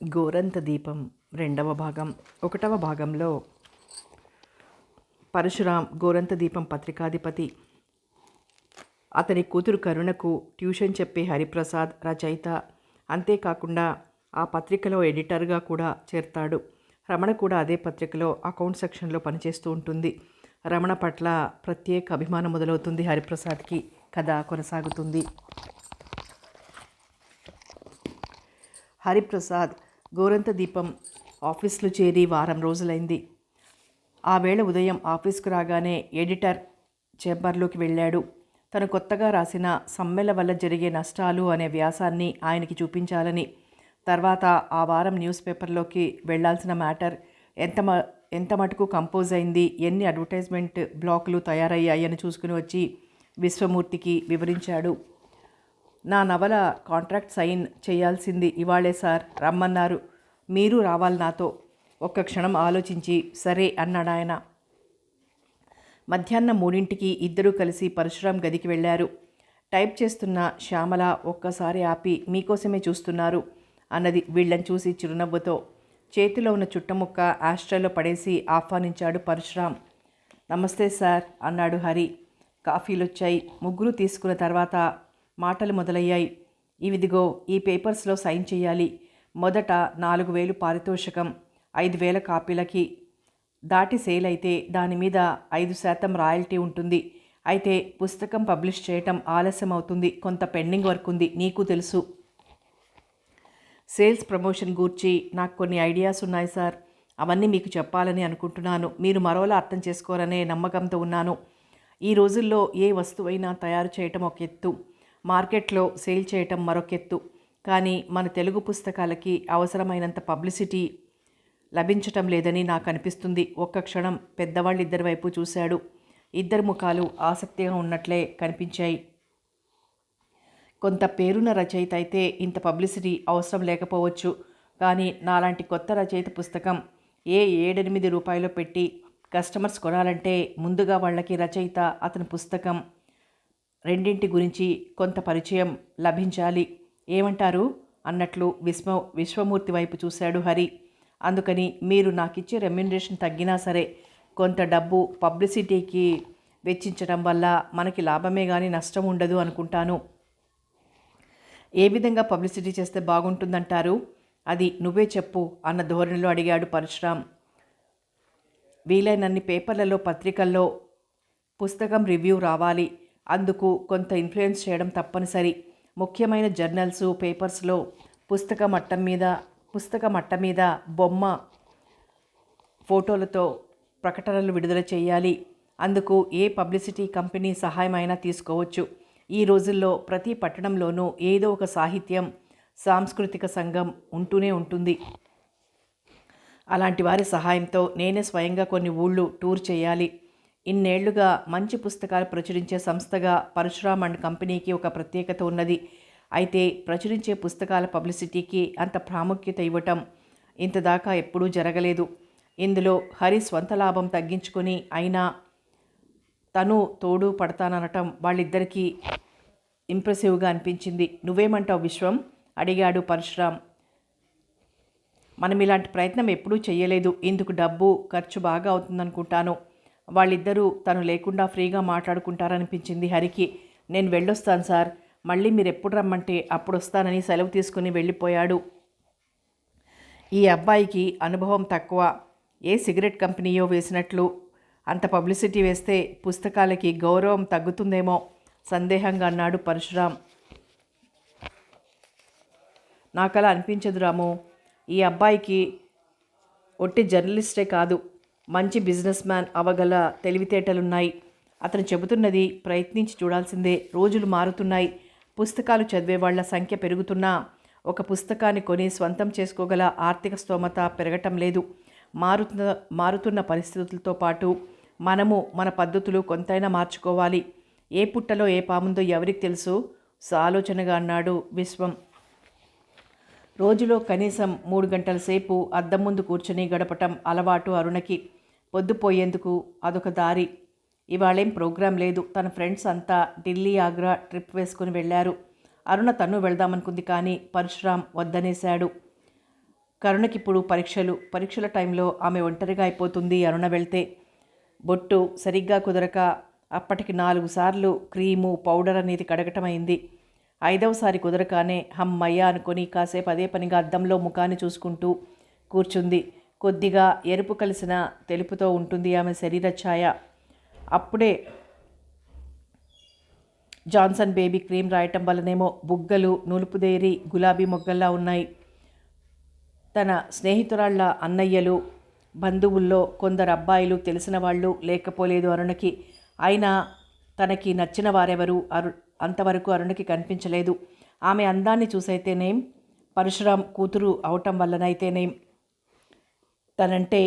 గోరంత దీపం రెండవ భాగం. ఒకటవ భాగంలో పరశురాం గోరంత దీపం పత్రికాధిపతి, అతని కూతురు కరుణకు ట్యూషన్ చెప్పే హరిప్రసాద్ రచయిత, అంతేకాకుండా ఆ పత్రికలో ఎడిటర్గా కూడా చేరతాడు. రమణ కూడా అదే పత్రికలో అకౌంట్ సెక్షన్లో పనిచేస్తూ ఉంటుంది. రమణ పట్ల ప్రత్యేక అభిమానం మొదలవుతుంది హరిప్రసాద్కి. కథ కొనసాగుతుంది. హరిప్రసాద్ గోరంత దీపం ఆఫీస్లో చేరి వారం రోజులైంది. ఆ వేళ ఉదయం ఆఫీస్కు రాగానే ఎడిటర్ చేంబర్లోకి వెళ్ళాడు. తను కొత్తగా రాసిన సమ్మెల వల్ల జరిగే నష్టాలు అనే వ్యాసాన్ని ఆయనకి చూపించాలని, తర్వాత ఆ వారం న్యూస్ పేపర్లోకి వెళ్లాల్సిన మ్యాటర్ ఎంత మటుకు కంపోజ్ అయింది, ఎన్ని అడ్వర్టైజ్మెంట్ బ్లాకులు తయారయ్యాయని చూసుకుని వచ్చి విశ్వమూర్తికి వివరించాడు. నా నవల కాంట్రాక్ట్ సైన్ చేయాల్సింది ఇవాళే సార్, రమ్మన్నారు. మీరు రావాలి నాతో. ఒక్క క్షణం ఆలోచించి సరే అన్నాడాయన. మధ్యాహ్నం 3ంటికి ఇద్దరూ కలిసి పరశురాం గదికి వెళ్ళారు. టైప్ చేస్తున్న శ్యామల ఒక్కసారి ఆపి మీకోసమే చూస్తున్నారు అన్నది వీళ్ళని చూసి చిరునవ్వుతో. చేతిలో ఉన్న చుట్టముక్క ఆస్ట్రేలో పడేసి ఆహ్వానించాడు పరశురాం. నమస్తే సార్ అన్నాడు హరి. కాఫీలొచ్చాయి. ముగ్గురు తీసుకున్న తర్వాత మాటలు మొదలయ్యాయి. ఇవిదిగో ఈ పేపర్స్లో సైన్ చేయాలి. మొదట 4,000 పారితోషికం, 5,000 కాపీలకి. దాటి సేల్ అయితే దాని మీద 5% రాయల్టీ ఉంటుంది. అయితే పుస్తకం పబ్లిష్ చేయటం ఆలస్యం అవుతుంది. కొంత పెండింగ్ వర్క్ ఉంది, నీకు తెలుసు. సేల్స్ ప్రమోషన్ గూర్చి నాకు కొన్ని ఐడియాస్ ఉన్నాయి సార్. అవన్నీ మీకు చెప్పాలని అనుకుంటున్నాను. మీరు మరోలా అర్థం చేసుకోరనే నమ్మకంతో ఉన్నాను. ఈ రోజుల్లో ఏ వస్తువైనా తయారు చేయటం ఒక ఎత్తు, మార్కెట్లో సేల్ చేయటం మరొక ఎత్తు. కానీ మన తెలుగు పుస్తకాలకి అవసరమైనంత పబ్లిసిటీ లభించటం లేదని నాకు అనిపిస్తుంది. ఒక్క క్షణం పెద్దవాళ్ళిద్దరి వైపు చూశాడు. ఇద్దరు ముఖాలు ఆసక్తిగా ఉన్నట్లే కనిపించాయి. కొంత పేరున్న రచయిత అయితే ఇంత పబ్లిసిటీ అవసరం లేకపోవచ్చు. కానీ నాలాంటి కొత్త రచయిత పుస్తకం ఏ 7-8 రూపాయలు పెట్టి కస్టమర్స్ కొనాలంటే ముందుగా వాళ్ళకి రచయిత, అతని పుస్తకం రెండింటి గురించి కొంత పరిచయం లభించాలి. ఏమంటారు అన్నట్లు విశ్వమూర్తి వైపు చూశాడు హరి. అందుకని మీరు నాకిచ్చే రెమ్యునరేషన్ తగ్గినా సరే కొంత డబ్బు పబ్లిసిటీకి వెచ్చించడం వల్ల మనకి లాభమే కానీ నష్టం ఉండదు అనుకుంటాను. ఏ విధంగా పబ్లిసిటీ చేస్తే బాగుంటుందంటారు? అది నువ్వే చెప్పు అన్న ధోరణిలో అడిగాడు పరశురాం. వీలైనన్ని పేపర్లలో, పత్రికల్లో పుస్తకం రివ్యూ రావాలి. అందుకు కొంత ఇన్ఫ్లుయెన్స్ చేయడం తప్పనిసరి. ముఖ్యమైన జర్నల్స్, పేపర్స్లో పుస్తక మట్ట మీద బొమ్మ, ఫోటోలతో ప్రకటనలు విడుదల చేయాలి. అందుకు ఏ పబ్లిసిటీ కంపెనీ సహాయమైనా తీసుకోవచ్చు. ఈ రోజుల్లో ప్రతి పట్టణంలోనూ ఏదో ఒక సాహిత్యం, సాంస్కృతిక సంఘం ఉంటూనే ఉంటుంది. అలాంటి వారి సహాయంతో నేనే స్వయంగా కొన్ని ఊళ్ళు టూర్ చేయాలి. ఇన్నేళ్లుగా మంచి పుస్తకాలు ప్రచురించే సంస్థగా పరశురాం అండ్ కంపెనీకి ఒక ప్రత్యేకత ఉన్నది. అయితే ప్రచురించే పుస్తకాల పబ్లిసిటీకి అంత ప్రాముఖ్యత ఇవ్వటం ఇంతదాకా ఎప్పుడూ జరగలేదు. ఇందులో హరి స్వంత లాభం తగ్గించుకొని అయినా తను తోడు పడతాననటం వాళ్ళిద్దరికీ ఇంప్రెసివ్గా అనిపించింది. నువ్వేమంటావు విశ్వం అడిగాడు పరశురాం. మనం ఇలాంటి ప్రయత్నం ఎప్పుడూ చేయలేదు. ఇందుకు డబ్బు ఖర్చు బాగా అవుతుందనుకుంటాను. వాళ్ళిద్దరూ తను లేకుండా ఫ్రీగా మాట్లాడుకుంటారనిపించింది హరికి. నేను వెళ్ళొస్తాను సార్, మళ్ళీ మీరు ఎప్పుడు రమ్మంటే అప్పుడు వస్తానని సెలవు తీసుకుని వెళ్ళిపోయాడు. ఈ అబ్బాయికి అనుభవం తక్కువ. ఏ సిగరెట్ కంపెనీయో వేసినట్లు అంత పబ్లిసిటీ వేస్తే పుస్తకాలకి గౌరవం తగ్గుతుందేమో సందేహంగా అన్నాడు పరశురాం. నాకలా అనిపించదు రాము. ఈ అబ్బాయికి ఒట్టి జర్నలిస్టే కాదు, మంచి బిజినెస్ మ్యాన్ అవగల తెలివితేటలున్నాయి. అతను చెబుతున్నది ప్రయత్నించి చూడాల్సిందే. రోజులు మారుతున్నాయి. పుస్తకాలు చదివేవాళ్ల సంఖ్య పెరుగుతున్నా ఒక పుస్తకాన్ని కొని స్వంతం చేసుకోగల ఆర్థిక స్తోమత పెరగటం లేదు. మారుతున్న పరిస్థితులతో పాటు మనము మన పద్ధతులు కొంతైనా మార్చుకోవాలి. ఏ పుట్టలో ఏ పాముందో ఎవరికి తెలుసు? ఆలోచనగా అన్నాడు విశ్వం. రోజులో కనీసం 3 గంటల సేపు అద్దం ముందు కూర్చొని గడపటం అలవాటు అరుణకి. పొద్దుపోయేందుకు అదొక దారి. ఇవాళేం ప్రోగ్రాం లేదు. తన ఫ్రెండ్స్ అంతా ఢిల్లీ, ఆగ్రా ట్రిప్ వేసుకుని వెళ్ళారు. అరుణ తను వెళ్దామనుకుంది కానీ పరశురాం వద్దనేశాడు. కరుణకిప్పుడు పరీక్షల టైంలో ఆమె ఒంటరిగా అయిపోతుంది అరుణ వెళ్తే. బొట్టు సరిగ్గా కుదరక అప్పటికి 4 సార్లు క్రీము పౌడర్ అనేది కడగటమైంది. 5వసారి కుదరకానే హమ్మయ్య అనుకొని కాసేపు అదే పనిగా అద్దంలో ముఖాన్ని చూసుకుంటూ కూర్చుంది. కొద్దిగా ఎరుపు కలిసిన తెలుపుతో ఉంటుంది ఆమె శరీర ఛాయ. అప్పుడే జాన్సన్ బేబీ క్రీమ్ రాయటం వల్లనేమో బుగ్గలు నులుపుదేరి గులాబీ మొగ్గల్లా ఉన్నాయి. తన స్నేహితురాళ్ల అన్నయ్యలు, బంధువుల్లో కొందరు అబ్బాయిలు తెలిసిన వాళ్ళు లేకపోలేదు అరుణకి. అయినా తనకి నచ్చిన వారెవరూ అంతవరకు అరుణకి కనిపించలేదు. ఆమె అందాన్ని చూసైతేనేం, పరశురాం కూతురు అవటం వల్లనైతేనేం తనంటే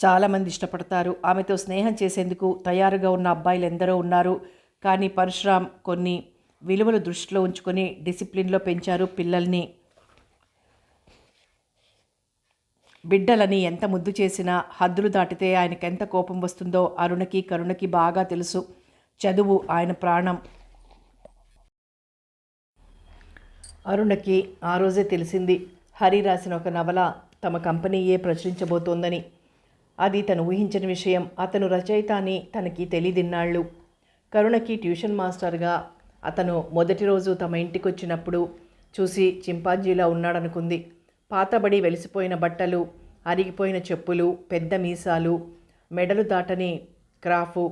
చాలామంది ఇష్టపడతారు. ఆమెతో స్నేహం చేసేందుకు తయారుగా ఉన్న అబ్బాయిలు ఎందరో ఉన్నారు. కానీ పరశురాం కొన్ని విలువలు దృష్టిలో ఉంచుకొని డిసిప్లిన్లో పెంచారు పిల్లల్ని. బిడ్డలని ఎంత ముద్దు చేసినా హద్దులు దాటితే ఆయనకెంత కోపం వస్తుందో అరుణకి కరుణకి బాగా తెలుసు. చదువు ఆయన ప్రాణం. అరుణకి ఆ రోజే తెలిసింది హరి రాసిన ఒక నవల తమ కంపెనీయే ప్రచురించబోతోందని. అది తను ఊహించిన విషయం. అతను రచయిత అని తనకి తెలియదిన్నాళ్ళు. కరుణకి ట్యూషన్ మాస్టర్గా అతను మొదటి రోజు తమ ఇంటికి వచ్చినప్పుడు చూసి చింపాంజీలా ఉన్నాడనుకుంది. పాతబడి వెలిసిపోయిన బట్టలు, అరిగిపోయిన చెప్పులు, పెద్ద మీసాలు, మెడలు దాటని క్రాఫు,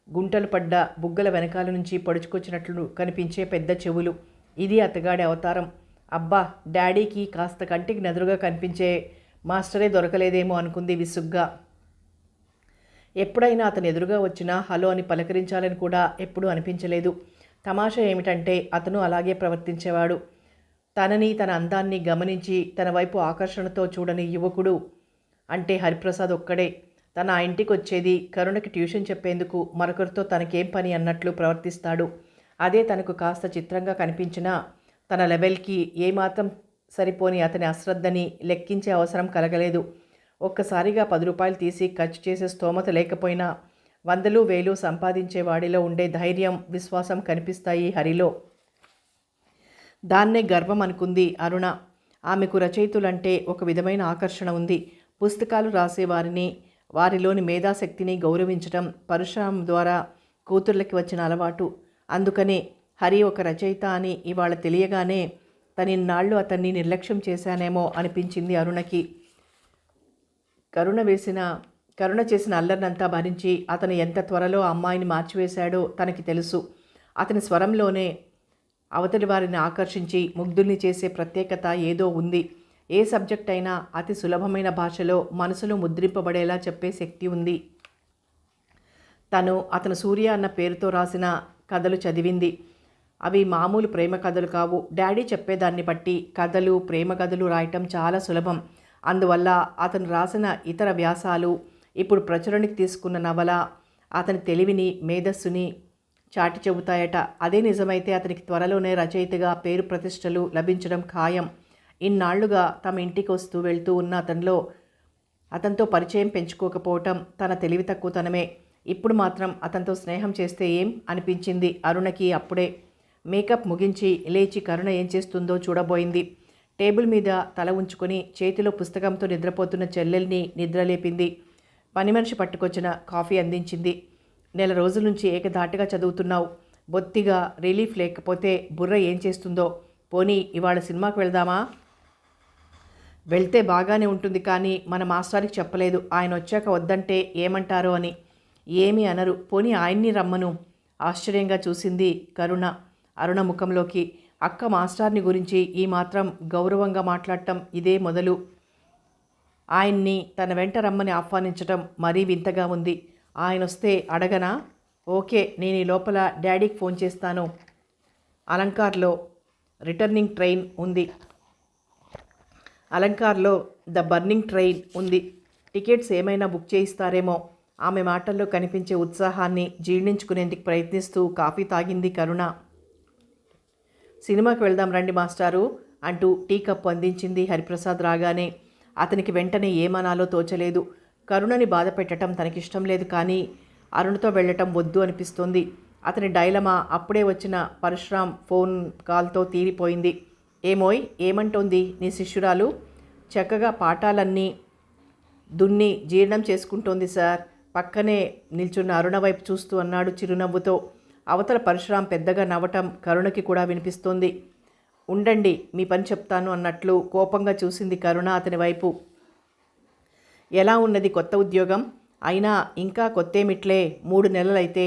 గుంటలు పడ్డ బుగ్గల వెనకాల నుంచి పొడుచుకొచ్చినట్లు కనిపించే పెద్ద చెవులు. ఇది అతగాడి అవతారం. అబ్బా, డాడీకి కాస్త కంటికి నెదురుగా కనిపించే మాస్టరే దొరకలేదేమో అనుకుంది విసుగ్గా. ఎప్పుడైనా అతను ఎదురుగా వచ్చినా హలో అని పలకరించాలని కూడా ఎప్పుడూ అనిపించలేదు. తమాషా ఏమిటంటే అతను అలాగే ప్రవర్తించేవాడు. తనని, తన అందాన్ని గమనించి తన వైపు ఆకర్షణతో చూడని యువకుడు అంటే హరిప్రసాద్ ఒక్కడే. తన ఆ ఇంటికి వచ్చేది కరుణకి ట్యూషన్ చెప్పేందుకు, మరొకరితో తనకేం పని అన్నట్లు ప్రవర్తిస్తాడు. అదే తనకు కాస్త చిత్రంగా కనిపించినా తన లెవెల్కి ఏమాత్రం సరిపోని అతని అశ్రద్ధని లెక్కించే అవసరం కలగలేదు. ఒక్కసారిగా 10 రూపాయలు తీసి ఖర్చు చేసే స్తోమత లేకపోయినా 100, 1000 సంపాదించే వాడిలో ఉండే ధైర్యం, విశ్వాసం కనిపిస్తాయి హరిలో. దాన్నే గర్వం అనుకుంది అరుణ. ఆమెకు రచయితులంటే ఒక విధమైన ఆకర్షణ ఉంది. పుస్తకాలు రాసేవారిని, వారిలోని మేధాశక్తిని గౌరవించటం పరశురాం ద్వారా కూతుర్లకి వచ్చిన అలవాటు. అందుకనే హరి ఒక రచయిత అని ఇవాళ తెలియగానే తనిన్నాళ్ళు అతన్ని నిర్లక్ష్యం చేశానేమో అనిపించింది అరుణకి. కరుణ చేసిన అల్లరినంతా భరించి అతను ఎంత త్వరలో అమ్మాయిని మార్చివేశాడో తనకి తెలుసు. అతని స్వరంలోనే అవతలి వారిని ఆకర్షించి ముగ్ధుల్ని చేసే ప్రత్యేకత ఏదో ఉంది. ఏ సబ్జెక్ట్ అయినా అతి సులభమైన భాషలో మనసులో ముద్రింపబడేలా చెప్పే శక్తి ఉంది. అతను సూర్య అన్న పేరుతో రాసిన కథలు చదివింది. అవి మామూలు ప్రేమ కథలు కావు. డాడీ చెప్పేదాన్ని బట్టి కథలు, ప్రేమ కథలు రాయటం చాలా సులభం. అందువల్ల అతను రాసిన ఇతర వ్యాసాలు, ఇప్పుడు ప్రచురణకి తీసుకున్న నవల అతని తెలివిని, మేధస్సుని చాటి చెబుతాయట. అదే నిజమైతే అతనికి త్వరలోనే రచయితగా పేరు ప్రతిష్టలు లభించడం ఖాయం. ఇన్నాళ్లుగా తమ ఇంటికి వస్తూ వెళ్తూ ఉన్న అతనితో పరిచయం పెంచుకోకపోవటం తన తెలివి తక్కువతనమే. ఇప్పుడు మాత్రం అతనితో స్నేహం చేస్తే ఏం అనిపించింది అరుణకి. అప్పుడే మేకప్ ముగించి లేచి కరుణ ఏం చేస్తుందో చూడబోయింది. టేబుల్ మీద తల ఉంచుకొని చేతిలో పుస్తకంతో నిద్రపోతున్న చెల్లెల్ని నిద్రలేపింది. పని మనిషి పట్టుకొచ్చిన కాఫీ అందించింది. 4 రోజుల నుంచి ఏకధాటిగా చదువుతున్నావు, బొత్తిగా రిలీఫ్ లేకపోతే బుర్ర ఏం చేస్తుందో. పోనీ ఇవాళ సినిమాకి వెళ్దామా? వెళ్తే బాగానే ఉంటుంది, కానీ మన మాస్టర్కి చెప్పలేదు. ఆయన వచ్చాక వద్దంటే ఏమంటారో అని. ఏమీ అనరు, పోనీ ఆయన్ని రమ్మను. ఆశ్చర్యంగా చూసింది కరుణ అరుణ ముఖంలోకి. అక్క మాస్టర్ని గురించి ఈ మాత్రం గౌరవంగా మాట్లాడటం ఇదే మొదలు. ఆయన్ని తన వెంట రమ్మని ఆహ్వానించటం మరీ వింతగా ఉంది. ఆయన వస్తే అడగనా? ఓకే, నేను ఈ లోపల డాడీకి ఫోన్ చేస్తాను. అలంకార్లో రిటర్నింగ్ ట్రైన్ ఉంది. అలంకార్లో ద బర్నింగ్ ట్రైన్ ఉంది. టికెట్స్ ఏమైనా బుక్ చేయిస్తారేమో. ఆమె మాటల్లో కనిపించే ఉత్సాహాన్ని జీర్ణించుకునేందుకు ప్రయత్నిస్తూ కాఫీ తాగింది కరుణ. సినిమాకి వెళ్దాం రండి మాస్టారు అంటూ టీ కప్పు అందించింది హరిప్రసాద్ రాగానే. అతనికి వెంటనే ఏమనాలో తోచలేదు. కరుణని బాధ పెట్టడం తనకిష్టం లేదు, కానీ అరుణతో వెళ్ళటం వద్దు అనిపిస్తోంది. అతని డైలమా అప్పుడే వచ్చిన పరశురాం ఫోన్ కాల్తో తీరిపోయింది. ఏమోయ్, ఏమంటోంది నీ శిష్యురాలు? చక్కగా పాఠాలన్నీ దున్ని జీర్ణం చేసుకుంటోంది సార్. పక్కనే నిల్చున్న అరుణ వైపు చూస్తూ అన్నాడు చిరునవ్వుతో. అవతల పరశురాం పెద్దగా నవ్వటం కరుణకి కూడా వినిపిస్తోంది. ఉండండి, మీ పని చెప్తాను అన్నట్లు కోపంగా చూసింది కరుణ అతని వైపు. ఎలా ఉన్నది కొత్త ఉద్యోగం? అయినా ఇంకా కొత్తేమిట్లే, 3 నెలలైతే.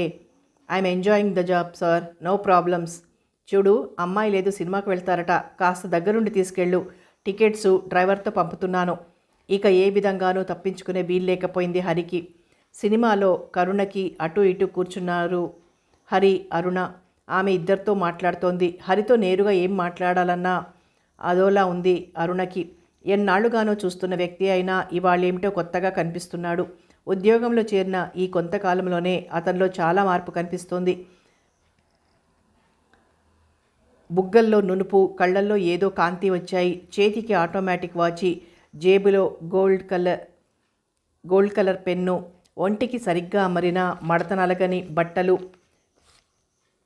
I'm enjoying the job sir, no problems. చూడు, అమ్మాయి లేదు, సినిమాకి వెళ్తారట, కాస్త దగ్గరుండి తీసుకెళ్ళు. టికెట్సు డ్రైవర్తో పంపుతున్నాను. ఇక ఏ విధంగానూ తప్పించుకునే వీల్లేకపోయింది హరికి. సినిమాలో కరుణకి అటు ఇటు కూర్చున్నారు హరి, అరుణ. ఆమె ఇద్దరితో మాట్లాడుతోంది. హరితో నేరుగా ఏం మాట్లాడాలన్నా అదోలా ఉంది అరుణకి. ఎన్నాళ్లుగానో చూస్తున్న వ్యక్తి అయినా ఇవాళేమిటో కొత్తగా కనిపిస్తున్నాడు. ఉద్యోగంలో చేరిన ఈ కొంతకాలంలోనే అతనిలో చాలా మార్పు కనిపిస్తోంది. బుగ్గల్లో నునుపు, కళ్ళల్లో ఏదో కాంతి వచ్చాయి. చేతికి ఆటోమేటిక్ వాచి, జేబులో గోల్డ్ కలర్ పెన్ను, ఒంటికి సరిగ్గా అమరిన మడత నలగని బట్టలు,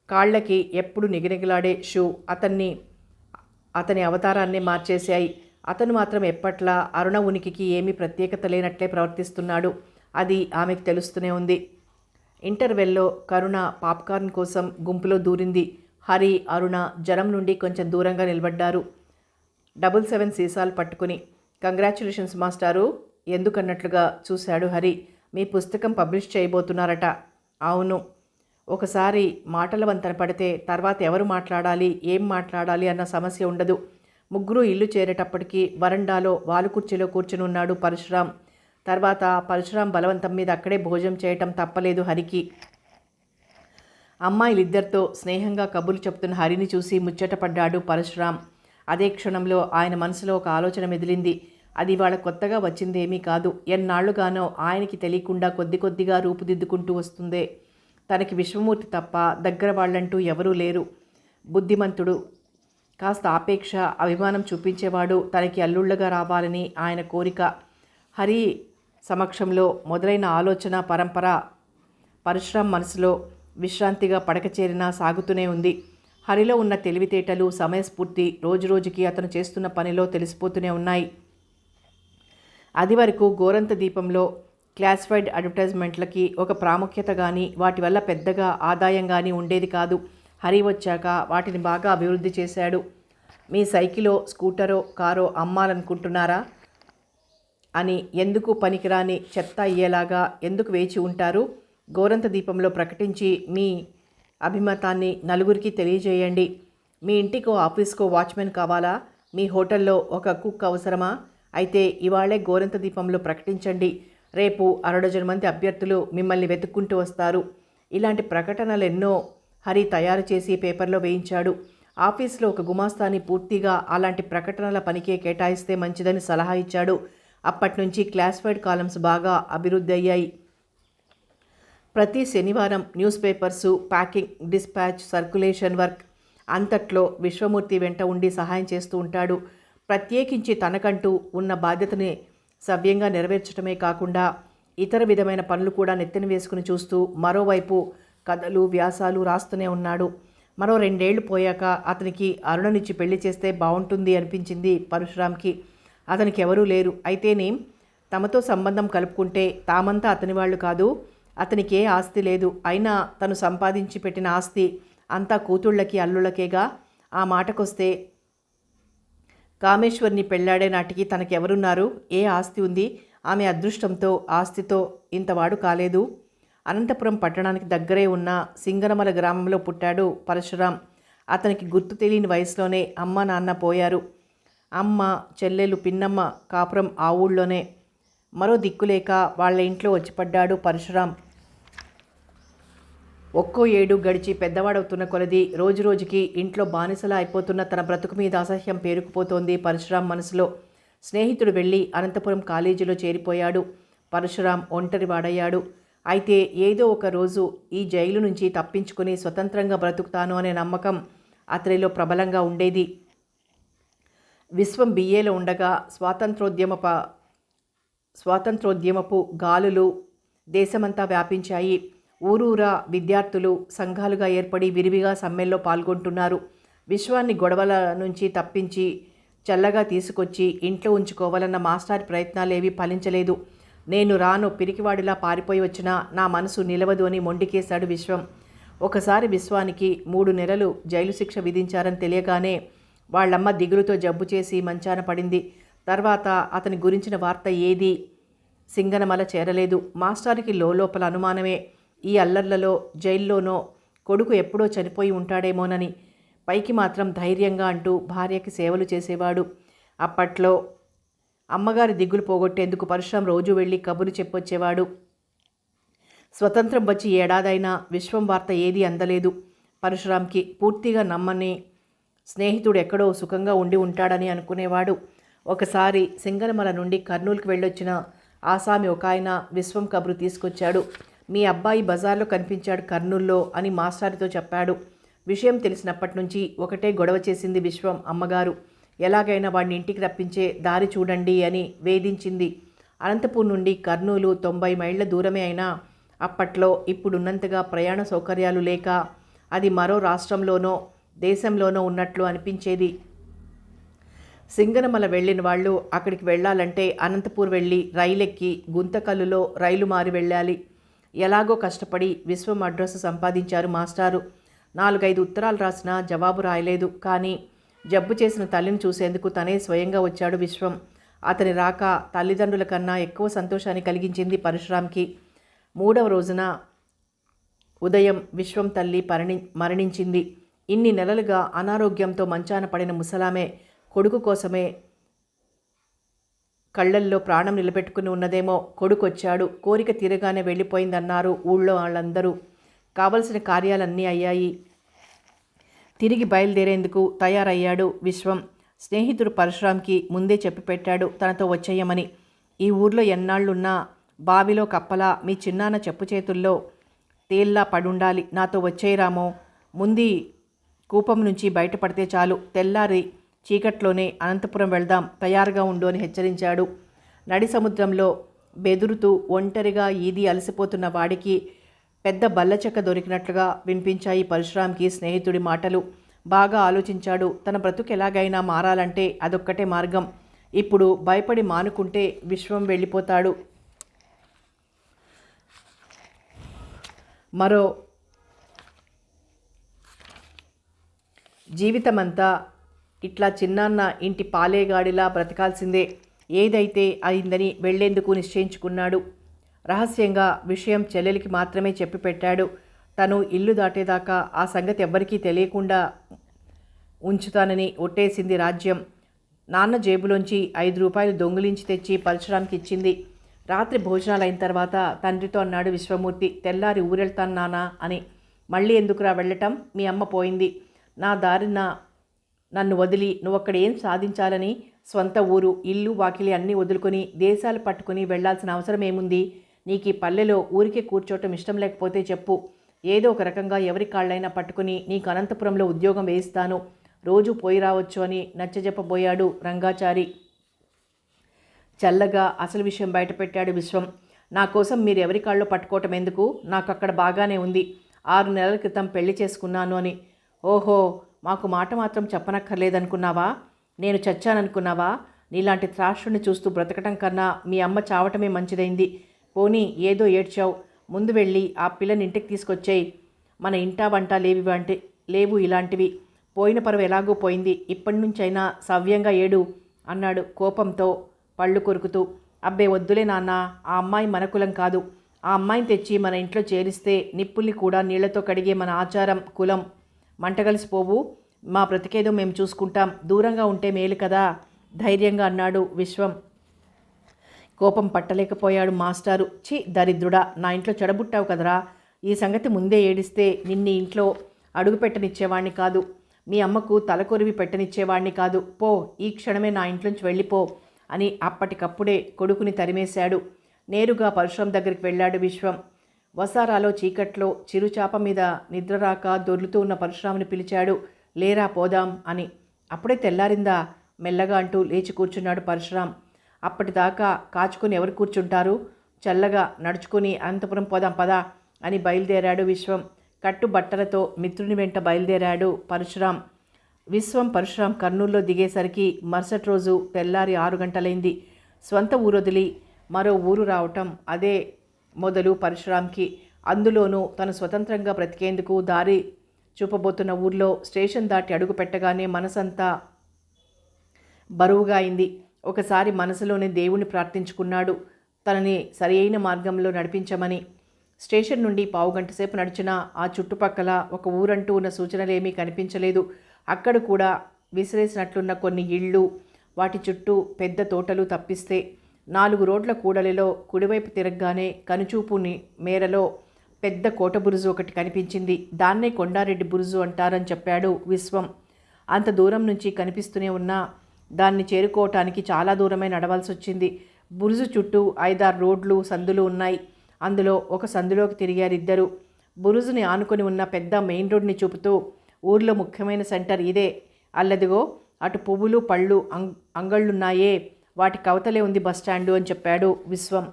కాళ్ళకి ఎప్పుడు నిగనిగలాడే షూ అతని అవతారాన్ని మార్చేశాయి. అతను మాత్రం ఎప్పట్లా అరుణ ఉనికికి ఏమీ ప్రత్యేకత లేనట్లే ప్రవర్తిస్తున్నాడు. అది ఆమెకు తెలుస్తూనే ఉంది. ఇంటర్వెల్లో కరుణ పాప్కార్న్ కోసం గుంపులో దూరింది. హరి, అరుణ జనం నుండి కొంచెం దూరంగా నిలబడ్డారు, 7 సీసాలు పట్టుకుని. కంగ్రాచ్యులేషన్స్ మాస్టారు, ఎందుకన్నట్లుగా చూశాడు హరి. మీ పుస్తకం పబ్లిష్ చేయబోతున్నారట? అవును. ఒకసారి మాటల వంతన పడితే తర్వాత ఎవరు మాట్లాడాలి, ఏం మాట్లాడాలి అన్న సమస్య ఉండదు. ముగ్గురు ఇల్లు చేరేటప్పటికి వరండాలో వాలుకుర్చీలో కూర్చుని ఉన్నాడు పరశురాం. తర్వాత పరశురాం బలవంతం మీద అక్కడే భోజనం చేయటం తప్పలేదు హరికి. అమ్మాయిలిద్దరితో స్నేహంగా కబుర్లు చెప్తున్న హరిని చూసి ముచ్చటపడ్డాడు పరశురాం. అదే క్షణంలో ఆయన మనసులో ఒక ఆలోచన మెదిలింది. అది వాళ్ళ కొత్తగా వచ్చిందేమీ కాదు. ఎన్నాళ్లుగానో ఆయనకి తెలియకుండా కొద్ది కొద్దిగా రూపుదిద్దుకుంటూ వస్తుందే. తనకి విశ్వమూర్తి తప్ప దగ్గర వాళ్ళంటూ ఎవరూ లేరు. బుద్ధిమంతుడు, కాస్త ఆపేక్ష, అభిమానం చూపించేవాడు తనకి అల్లుళ్ళగా రావాలని ఆయన కోరిక. హరి సమక్షంలో మొదలైన ఆలోచన పరంపర పరశురాం మనసులో విశ్రాంతిగా పడకచేరినా సాగుతూనే ఉంది. హరిలో ఉన్న తెలివితేటలు, సమయస్ఫూర్తి రోజురోజుకి అతను చేస్తున్న పనిలో తెలిసిపోతూనే ఉన్నాయి. అది వరకు గోరంత దీపంలో క్లాసిఫైడ్ అడ్వర్టైజ్మెంట్లకి ఒక ప్రాముఖ్యత కానీ వాటి వల్ల పెద్దగా ఆదాయం కానీ ఉండేది కాదు. హరి వచ్చాక వాటిని బాగా అభివృద్ధి చేశాడు. మీ సైకిలో, స్కూటరో, కారో అమ్మాలనుకుంటున్నారా అని ఎందుకు పనికిరాని చెత్త అయ్యేలాగా ఎందుకు వేచి ఉంటారు? గోరంత దీపంలో ప్రకటించి మీ అభిమతాన్ని నలుగురికి తెలియజేయండి. మీ ఇంటికో ఆఫీస్కో వాచ్మెన్ కావాలా? మీ హోటల్లో ఒక కుక్ అవసరమా? అయితే ఇవాళే గోరంత దీపంలో ప్రకటించండి. రేపు 60 మంది అభ్యర్థులు మిమ్మల్ని వెతుక్కుంటూ వస్తారు. ఇలాంటి ప్రకటనలు ఎన్నో హరి తయారు చేసి పేపర్లో వేయించాడు. ఆఫీస్లో ఒక గుమాస్తాని పూర్తిగా అలాంటి ప్రకటనల పనికే కేటాయిస్తే మంచిదని సలహా ఇచ్చాడు. అప్పట్నుంచి క్లాసిఫైడ్ కాలమ్స్ బాగా అభివృద్ధి అయ్యాయి. ప్రతి శనివారం news papers, packing, dispatch, circulation work అంతట్లో విశ్వమూర్తి వెంట ఉండి సహాయం చేస్తూ ఉంటాడు. ప్రత్యేకించి తనకంటూ ఉన్న బాధ్యతని సవ్యంగా నెరవేర్చడమే కాకుండా ఇతర విధమైన పనులు కూడా నెత్తిన వేసుకుని చూస్తూ మరోవైపు కథలు, వ్యాసాలు రాస్తూనే ఉన్నాడు. మరో 2 ఏళ్లు పోయాక అతనికి అరుణనిచ్చి పెళ్లి చేస్తే బాగుంటుంది అనిపించింది పరశురాంకి. అతనికి ఎవరూ లేరు. అయితేనేం, తమతో సంబంధం కలుపుకుంటే తామంతా అతని వాళ్ళు కాదు. అతనికి ఏ ఆస్తి లేదు. అయినా తను సంపాదించి పెట్టిన ఆస్తి అంతా కూతుళ్ళకి, అల్లుళ్ళకేగా. ఆ మాటకొస్తే కామేశ్వర్ని పెళ్లాడే నాటికి తనకెవరున్నారు? ఏ ఆస్తి ఉంది? ఆమె అదృష్టంతో, ఆస్తితో ఇంతవాడు కాలేదు. అనంతపురం పట్టణానికి దగ్గరే ఉన్న సింగనమల గ్రామంలో పుట్టాడు పరశురాం. అతనికి గుర్తు తెలియని వయసులోనే అమ్మ, నాన్న పోయారు. అమ్మ, చెల్లెలు, పిన్నమ్మ కాపురం ఆ ఊళ్ళోనే. మరో దిక్కులేక వాళ్ళ ఇంట్లో వచ్చిపడ్డాడు పరశురాం. ఒక్కో ఏడు గడిచి పెద్దవాడవుతున్న కొలది రోజురోజుకి ఇంట్లో బానిసలా అయిపోతున్న తన బ్రతుకు మీద అసహ్యం పేరుకుపోతోంది పరశురాం మనసులో. స్నేహితుడు వెళ్ళి అనంతపురం కాలేజీలో చేరిపోయాడు. పరశురాం ఒంటరివాడయ్యాడు. అయితే ఏదో ఒక రోజు ఈ జైలు నుంచి తప్పించుకుని స్వతంత్రంగా బ్రతుకుతాను అనే నమ్మకం అతనిలో ప్రబలంగా ఉండేది. విశ్వం బిఏలో ఉండగా స్వాతంత్రోద్యమపు గాలులు దేశమంతా వ్యాపించాయి. ఊరూరా విద్యార్థులు సంఘాలుగా ఏర్పడి విరివిగా సమ్మెల్లో పాల్గొంటున్నారు. విశ్వాన్ని గొడవల నుంచి తప్పించి చల్లగా తీసుకొచ్చి ఇంట్లో ఉంచుకోవాలన్న మాస్టారి ప్రయత్నాలేవీ ఫలించలేదు. నేను రాను, పిరికివాడిలా పారిపోయి వచ్చినా నా మనసు నిలవదు అని మొండికేశాడు విశ్వం. ఒకసారి విశ్వానికి 3 నెలలు జైలు శిక్ష విధించారని తెలియగానే వాళ్ళమ్మ దిగులుతో జబ్బు చేసి మంచాన పడింది. తర్వాత అతని గురించిన వార్త ఏదీ సింగనమల చేరలేదు. మాస్టారికి లోపల అనుమానమే. ఈ అల్లర్లలో జైల్లోనో కొడుకు ఎప్పుడో చనిపోయి ఉంటాడేమోనని. పైకి మాత్రం ధైర్యంగా అంటూ భార్యకి సేవలు చేసేవాడు. అప్పట్లో అమ్మగారి దిగులు పోగొట్టేందుకు పరశురాం రోజు వెళ్ళి కబురు చెప్పొచ్చేవాడు. స్వతంత్రం వచ్చి ఏడాదైనా విశ్వం వార్త ఏదీ అందలేదు. పరశురాంకి పూర్తిగా నమ్మని స్నేహితుడు ఎక్కడో సుఖంగా ఉండి ఉంటాడని అనుకునేవాడు. ఒకసారి సింగనమల నుండి కర్నూలుకి వెళ్ళొచ్చిన ఆసామి ఒక ఆయన విశ్వం కబురు తీసుకొచ్చాడు. మీ అబ్బాయి బజార్లో కనిపించాడు కర్నూల్లో అని మాస్టారితో చెప్పాడు. విషయం తెలిసినప్పటి నుంచి ఒకటే గొడవ చేసింది విశ్వం అమ్మగారు. ఎలాగైనా వాడిని ఇంటికి రప్పించే దారి చూడండి అని వేధించింది. అనంతపూర్ నుండి కర్నూలు 90 మైళ్ళ దూరమే అయినా అప్పట్లో ఇప్పుడున్నంతగా ప్రయాణ సౌకర్యాలు లేక అది మరో రాష్ట్రంలోనో దేశంలోనో ఉన్నట్లు అనిపించేది. సింగనమల వెళ్ళిన వాళ్ళు అక్కడికి వెళ్ళాలంటే అనంతపూర్ వెళ్ళి రైలెక్కి గుంతకల్లులో రైలు మారి వెళ్ళాలి. ఎలాగో కష్టపడి విశ్వం అడ్రస్ సంపాదించారు మాస్టారు. 4-5 ఉత్తరాలు రాసినా జవాబు రాయలేదు. కానీ జబ్బు చేసిన తల్లిని చూసేందుకు తనే స్వయంగా వచ్చాడు విశ్వం. అతని రాక తల్లిదండ్రుల కన్నా ఎక్కువ సంతోషాన్ని కలిగించింది పరశురాంకి. 3వ రోజున ఉదయం విశ్వం తల్లి మరణించింది. ఇన్ని నెలలుగా అనారోగ్యంతో మంచాన పడిన ముసలామే కొడుకు కోసమే కళ్ళల్లో ప్రాణం నిలబెట్టుకుని ఉన్నదేమో. కొడుకొచ్చాడు, కోరిక తీరగానే వెళ్ళిపోయిందన్నారు ఊళ్ళో వాళ్ళందరూ. కావలసిన కార్యాలన్నీ అయ్యాయి. తిరిగి బయలుదేరేందుకు తయారయ్యాడు విశ్వం. స్నేహితుడు పరశురాంకి ముందే చెప్పి పెట్టాడు తనతో వచ్చేయమని. ఈ ఊర్లో ఎన్నాళ్ళున్నా బావిలో కప్పలా మీ చిన్నాన్న చెప్పు చేతుల్లో తేల్లా పడుండాలి. నాతో వచ్చేయరామో. ముందు కూపం నుంచి బయటపడితే చాలు. తెల్లారి చీకట్లోనే అనంతపురం వెళ్దాం, తయారుగా ఉండు అని హెచ్చరించాడు. నడి సముద్రంలో బెదురుతూ ఒంటరిగా ఈది అలసిపోతున్న వాడికి పెద్ద బల్లచెక్క దొరికినట్లుగా వినిపించాయి పరశురాంకి స్నేహితుడి మాటలు. బాగా ఆలోచించాడు. తన బ్రతుకు ఎలాగైనా మారాలంటే అదొక్కటే మార్గం. ఇప్పుడు భయపడి మానుకుంటే విశ్వం వెళ్ళిపోతాడు. మరో జీవితమంతా ఇట్లా చిన్నాన్న ఇంటి పాలేగాడిలా బ్రతకాల్సిందే. ఏదైతే అయిందని వెళ్లేందుకు నిశ్చయించుకున్నాడు. రహస్యంగా విషయం చెల్లెలికి మాత్రమే చెప్పి పెట్టాడు. తను ఇల్లు దాటేదాకా ఆ సంగతి ఎవ్వరికీ తెలియకుండా ఉంచుతానని ఒట్టేసింది రాజ్యం. నాన్న జేబులోంచి 5 రూపాయలు దొంగిలించి తెచ్చి పరశురాంకి ఇచ్చింది. రాత్రి భోజనాలు అయిన తర్వాత తండ్రితో అన్నాడు విశ్వమూర్తి. తెల్లారి ఊరెళ్తాను నానా అని. మళ్ళీ ఎందుకురా వెళ్ళటం? మీ అమ్మ పోయింది. నా దారిన నన్ను వదిలి నువ్వక్కడ ఏం సాధించాలని స్వంత ఊరు, ఇల్లు, వాకిలి అన్నీ వదులుకొని దేశాలు పట్టుకుని వెళ్లాల్సిన అవసరం ఏముంది? నీకు ఈ పల్లెలో ఊరికే కూర్చోవటం ఇష్టం లేకపోతే చెప్పు. ఏదో ఒక రకంగా ఎవరి కాళ్ళైనా పట్టుకుని నీకు అనంతపురంలో ఉద్యోగం వేయిస్తాను. రోజు పోయి రావచ్చు అని నచ్చజెప్పబోయాడు రంగాచారి. చల్లగా అసలు విషయం బయటపెట్టాడు విశ్వం. నా కోసం మీరు ఎవరి కాళ్ళు పట్టుకోవటం ఎందుకు? నాకు అక్కడ బాగానే ఉంది. 6 నెలల క్రితం పెళ్లి చేసుకున్నాను అని. ఓహో, మాకు మాట మాత్రం చెప్పనక్కర్లేదనుకున్నావా? నేను చచ్చాననుకున్నావా? నీలాంటి త్రాష్టుని చూస్తూ బ్రతకటం కన్నా మీ అమ్మ చావటమే మంచిదైంది. పోనీ ఏదో ఏడ్చావు. ముందు వెళ్ళి ఆ పిల్లని ఇంటికి తీసుకొచ్చేయి. మన ఇంటా వంట లేవు ఇలాంటివి. పోయిన పరువు ఎలాగో పోయింది. ఇప్పటి నుంచైనా సవ్యంగా ఏడు అన్నాడు కోపంతో పళ్ళు కొరుకుతూ. అబ్బే వద్దులే నాన్న, ఆ అమ్మాయి మన కులం కాదు. ఆ అమ్మాయిని తెచ్చి మన ఇంట్లో చేరిస్తే నిప్పుల్ని కూడా నీళ్లతో కడిగే మన ఆచారం, కులం మంటగలిసిపోవు. మా బ్రతికేదో మేము చూసుకుంటాం. దూరంగా ఉంటే మేలు కదా ధైర్యంగా అన్నాడు విశ్వం. కోపం పట్టలేకపోయాడు మాస్టారు. ఛీ దరిద్రుడా, నా ఇంట్లో చెడబుట్టావు కదరా. ఈ సంగతి ముందే ఏడిస్తే నిన్ని ఇంట్లో అడుగు పెట్టనిచ్చేవాణ్ణి కాదు. మీ అమ్మకు తలకొరివి పెట్టనిచ్చేవాణ్ణి కాదు. పో, ఈ క్షణమే నా ఇంట్లోంచి వెళ్ళిపో అని అప్పటికప్పుడే కొడుకుని తరిమేశాడు. నేరుగా పరశురాం దగ్గరికి వెళ్ళాడు విశ్వం. వసారాలో చీకట్లో చిరుచాప మీద నిద్రరాక దొర్లుతూ ఉన్న పరశురాముని పిలిచాడు. లేరా పోదాం అని. అప్పుడే తెల్లారిందా? మెల్లగా అంటూ లేచి కూర్చున్నాడు పరశురాం. అప్పటిదాకా కాచుకొని ఎవరు కూర్చుంటారు? చల్లగా నడుచుకుని అనంతపురం పోదాం పదా అని బయలుదేరాడు విశ్వం. కట్టుబట్టలతో మిత్రుని వెంట బయలుదేరాడు పరశురాం. విశ్వం పరశురాం కర్నూలులో దిగేసరికి మరుసటి రోజు తెల్లారి 6 గంటలైంది. స్వంత ఊరొదిలి మరో ఊరు రావటం అదే మొదలు పరశురాంకి. అందులోనూ తను స్వతంత్రంగా బ్రతికేందుకు దారి చూపబోతున్న ఊర్లో స్టేషన్ దాటి అడుగు పెట్టగానే మనసంతా బరువుగా అయింది. ఒకసారి మనసులోనే దేవుణ్ణి ప్రార్థించుకున్నాడు, తనని సరియైన మార్గంలో నడిపించమని. స్టేషన్ నుండి పావుగంట సేపు నడిచినా ఆ చుట్టుపక్కల ఒక ఊరంటూ ఉన్న సూచనలేమీ కనిపించలేదు. అక్కడ కూడా విసిరేసినట్లున్న కొన్ని ఇళ్ళు, వాటి చుట్టూ పెద్ద తోటలు తప్పిస్తే 4 రోడ్ల కూడలిలో కుడివైపు తిరగగానే కనుచూపుని మేరలో పెద్ద కోట బురుజు ఒకటి కనిపించింది. దాన్నే కొండారెడ్డి బురుజు అంటారని చెప్పాడు విశ్వం. అంత దూరం నుంచి కనిపిస్తూనే ఉన్నా దాన్ని చేరుకోవటానికి చాలా దూరమే నడవాల్సి వచ్చింది. బురుజు చుట్టూ 5-6 రోడ్లు, సందులు ఉన్నాయి. అందులో ఒక సందులోకి తిరిగారిద్దరు. బురుజుని ఆనుకొని ఉన్న పెద్ద మెయిన్ రోడ్ని చూపుతూ, ఊర్లో ముఖ్యమైన సెంటర్ ఇదే, అల్లదిగో అటు పువ్వులు పళ్ళు అంగళ్ళున్నాయే, వాటి కవతలే ఉంది బస్టాండు అని చెప్పాడు విశ్వం.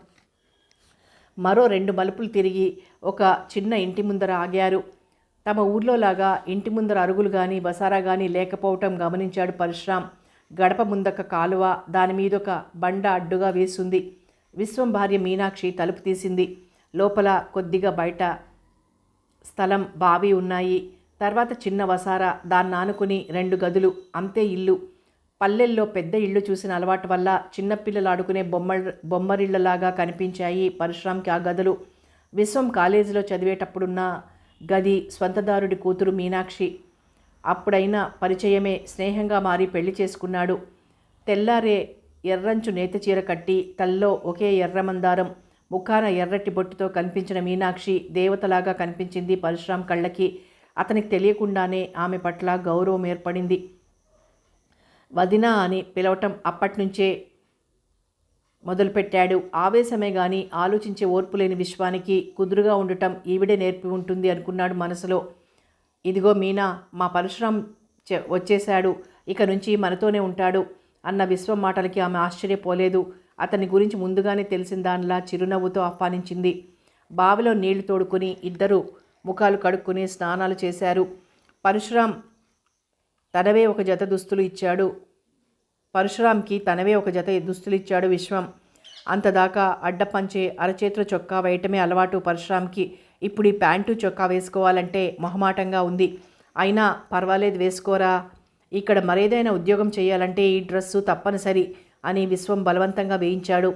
మరో 2 మలుపులు తిరిగి ఒక చిన్న ఇంటి ముందర ఆగారు. తమ ఊర్లోలాగా ఇంటి ముందర అరుగులు కానీ బసారా కానీ లేకపోవటం గమనించాడు పరశురాం. గడప ముందొక కాలువ, దానిమీదొక బండ అడ్డుగా వేసింది. విశ్వం భార్య మీనాక్షి తలుపు తీసింది. లోపల కొద్దిగా బయట స్థలం, బావి ఉన్నాయి. తర్వాత చిన్న వసారా, దాన్ని ఆనుకుని 2 గదులు, అంతే ఇల్లు. పల్లెల్లో పెద్ద ఇళ్ళు చూసిన అలవాటు వల్ల చిన్నపిల్లలు ఆడుకునే బొమ్మరిళ్లలాగా కనిపించాయి పరశురాంకి ఆ గదులు. విశ్వం కాలేజీలో చదివేటప్పుడున్న గది స్వంతదారుడి కూతురు మీనాక్షి. అప్పుడైనా పరిచయమే, స్నేహంగా మారి పెళ్లి చేసుకున్నాడు. తెల్లారే ఎర్రంచు నేత చీర కట్టి తల్లో ఒకే ఎర్రమందారం, ముఖాన ఎర్రటి బొట్టుతో కనిపించిన మీనాక్షి దేవతలాగా కనిపించింది పరశురాం కళ్ళకి. అతనికి తెలియకుండానే ఆమె పట్ల గౌరవం ఏర్పడింది. వదినా అని పిలవటం అప్పటినుంచే మొదలుపెట్టాడు. ఆవేశమే గాని ఆలోచించే ఓర్పు లేని విశ్వానికి కుదురుగా ఉండటం ఈవిడే నేర్పి ఉంటుంది అనుకున్నాడు మనసులో. ఇదిగో మీనా, మా పరశురాం వచ్చేశాడు, ఇక నుంచి మనతోనే ఉంటాడు అన్న విశ్వం మాటలకి ఆమె ఆశ్చర్యపోలేదు. అతని గురించి ముందుగానే తెలిసిన దానిలా చిరునవ్వుతో ఆహ్వానించింది. బావిలో నీళ్లు తోడుకుని ఇద్దరు ముఖాలు కడుక్కుని స్నానాలు చేశారు. పరశురాంకి తనవే ఒక జత దుస్తులు ఇచ్చాడు విశ్వం. అంతదాకా అడ్డపంచే అరచేతుల చొక్కా వేయటమే అలవాటు పరశురాంకి. ఇప్పుడు ఈ ప్యాంటు చొక్కా వేసుకోవాలంటే మొహమాటంగా ఉంది. అయినా పర్వాలేదు, వేసుకోరా, ఇక్కడ మరేదైనా ఉద్యోగం చేయాలంటే ఈ డ్రెస్సు తప్పనిసరి అని విశ్వం బలవంతంగా వేయించాడు.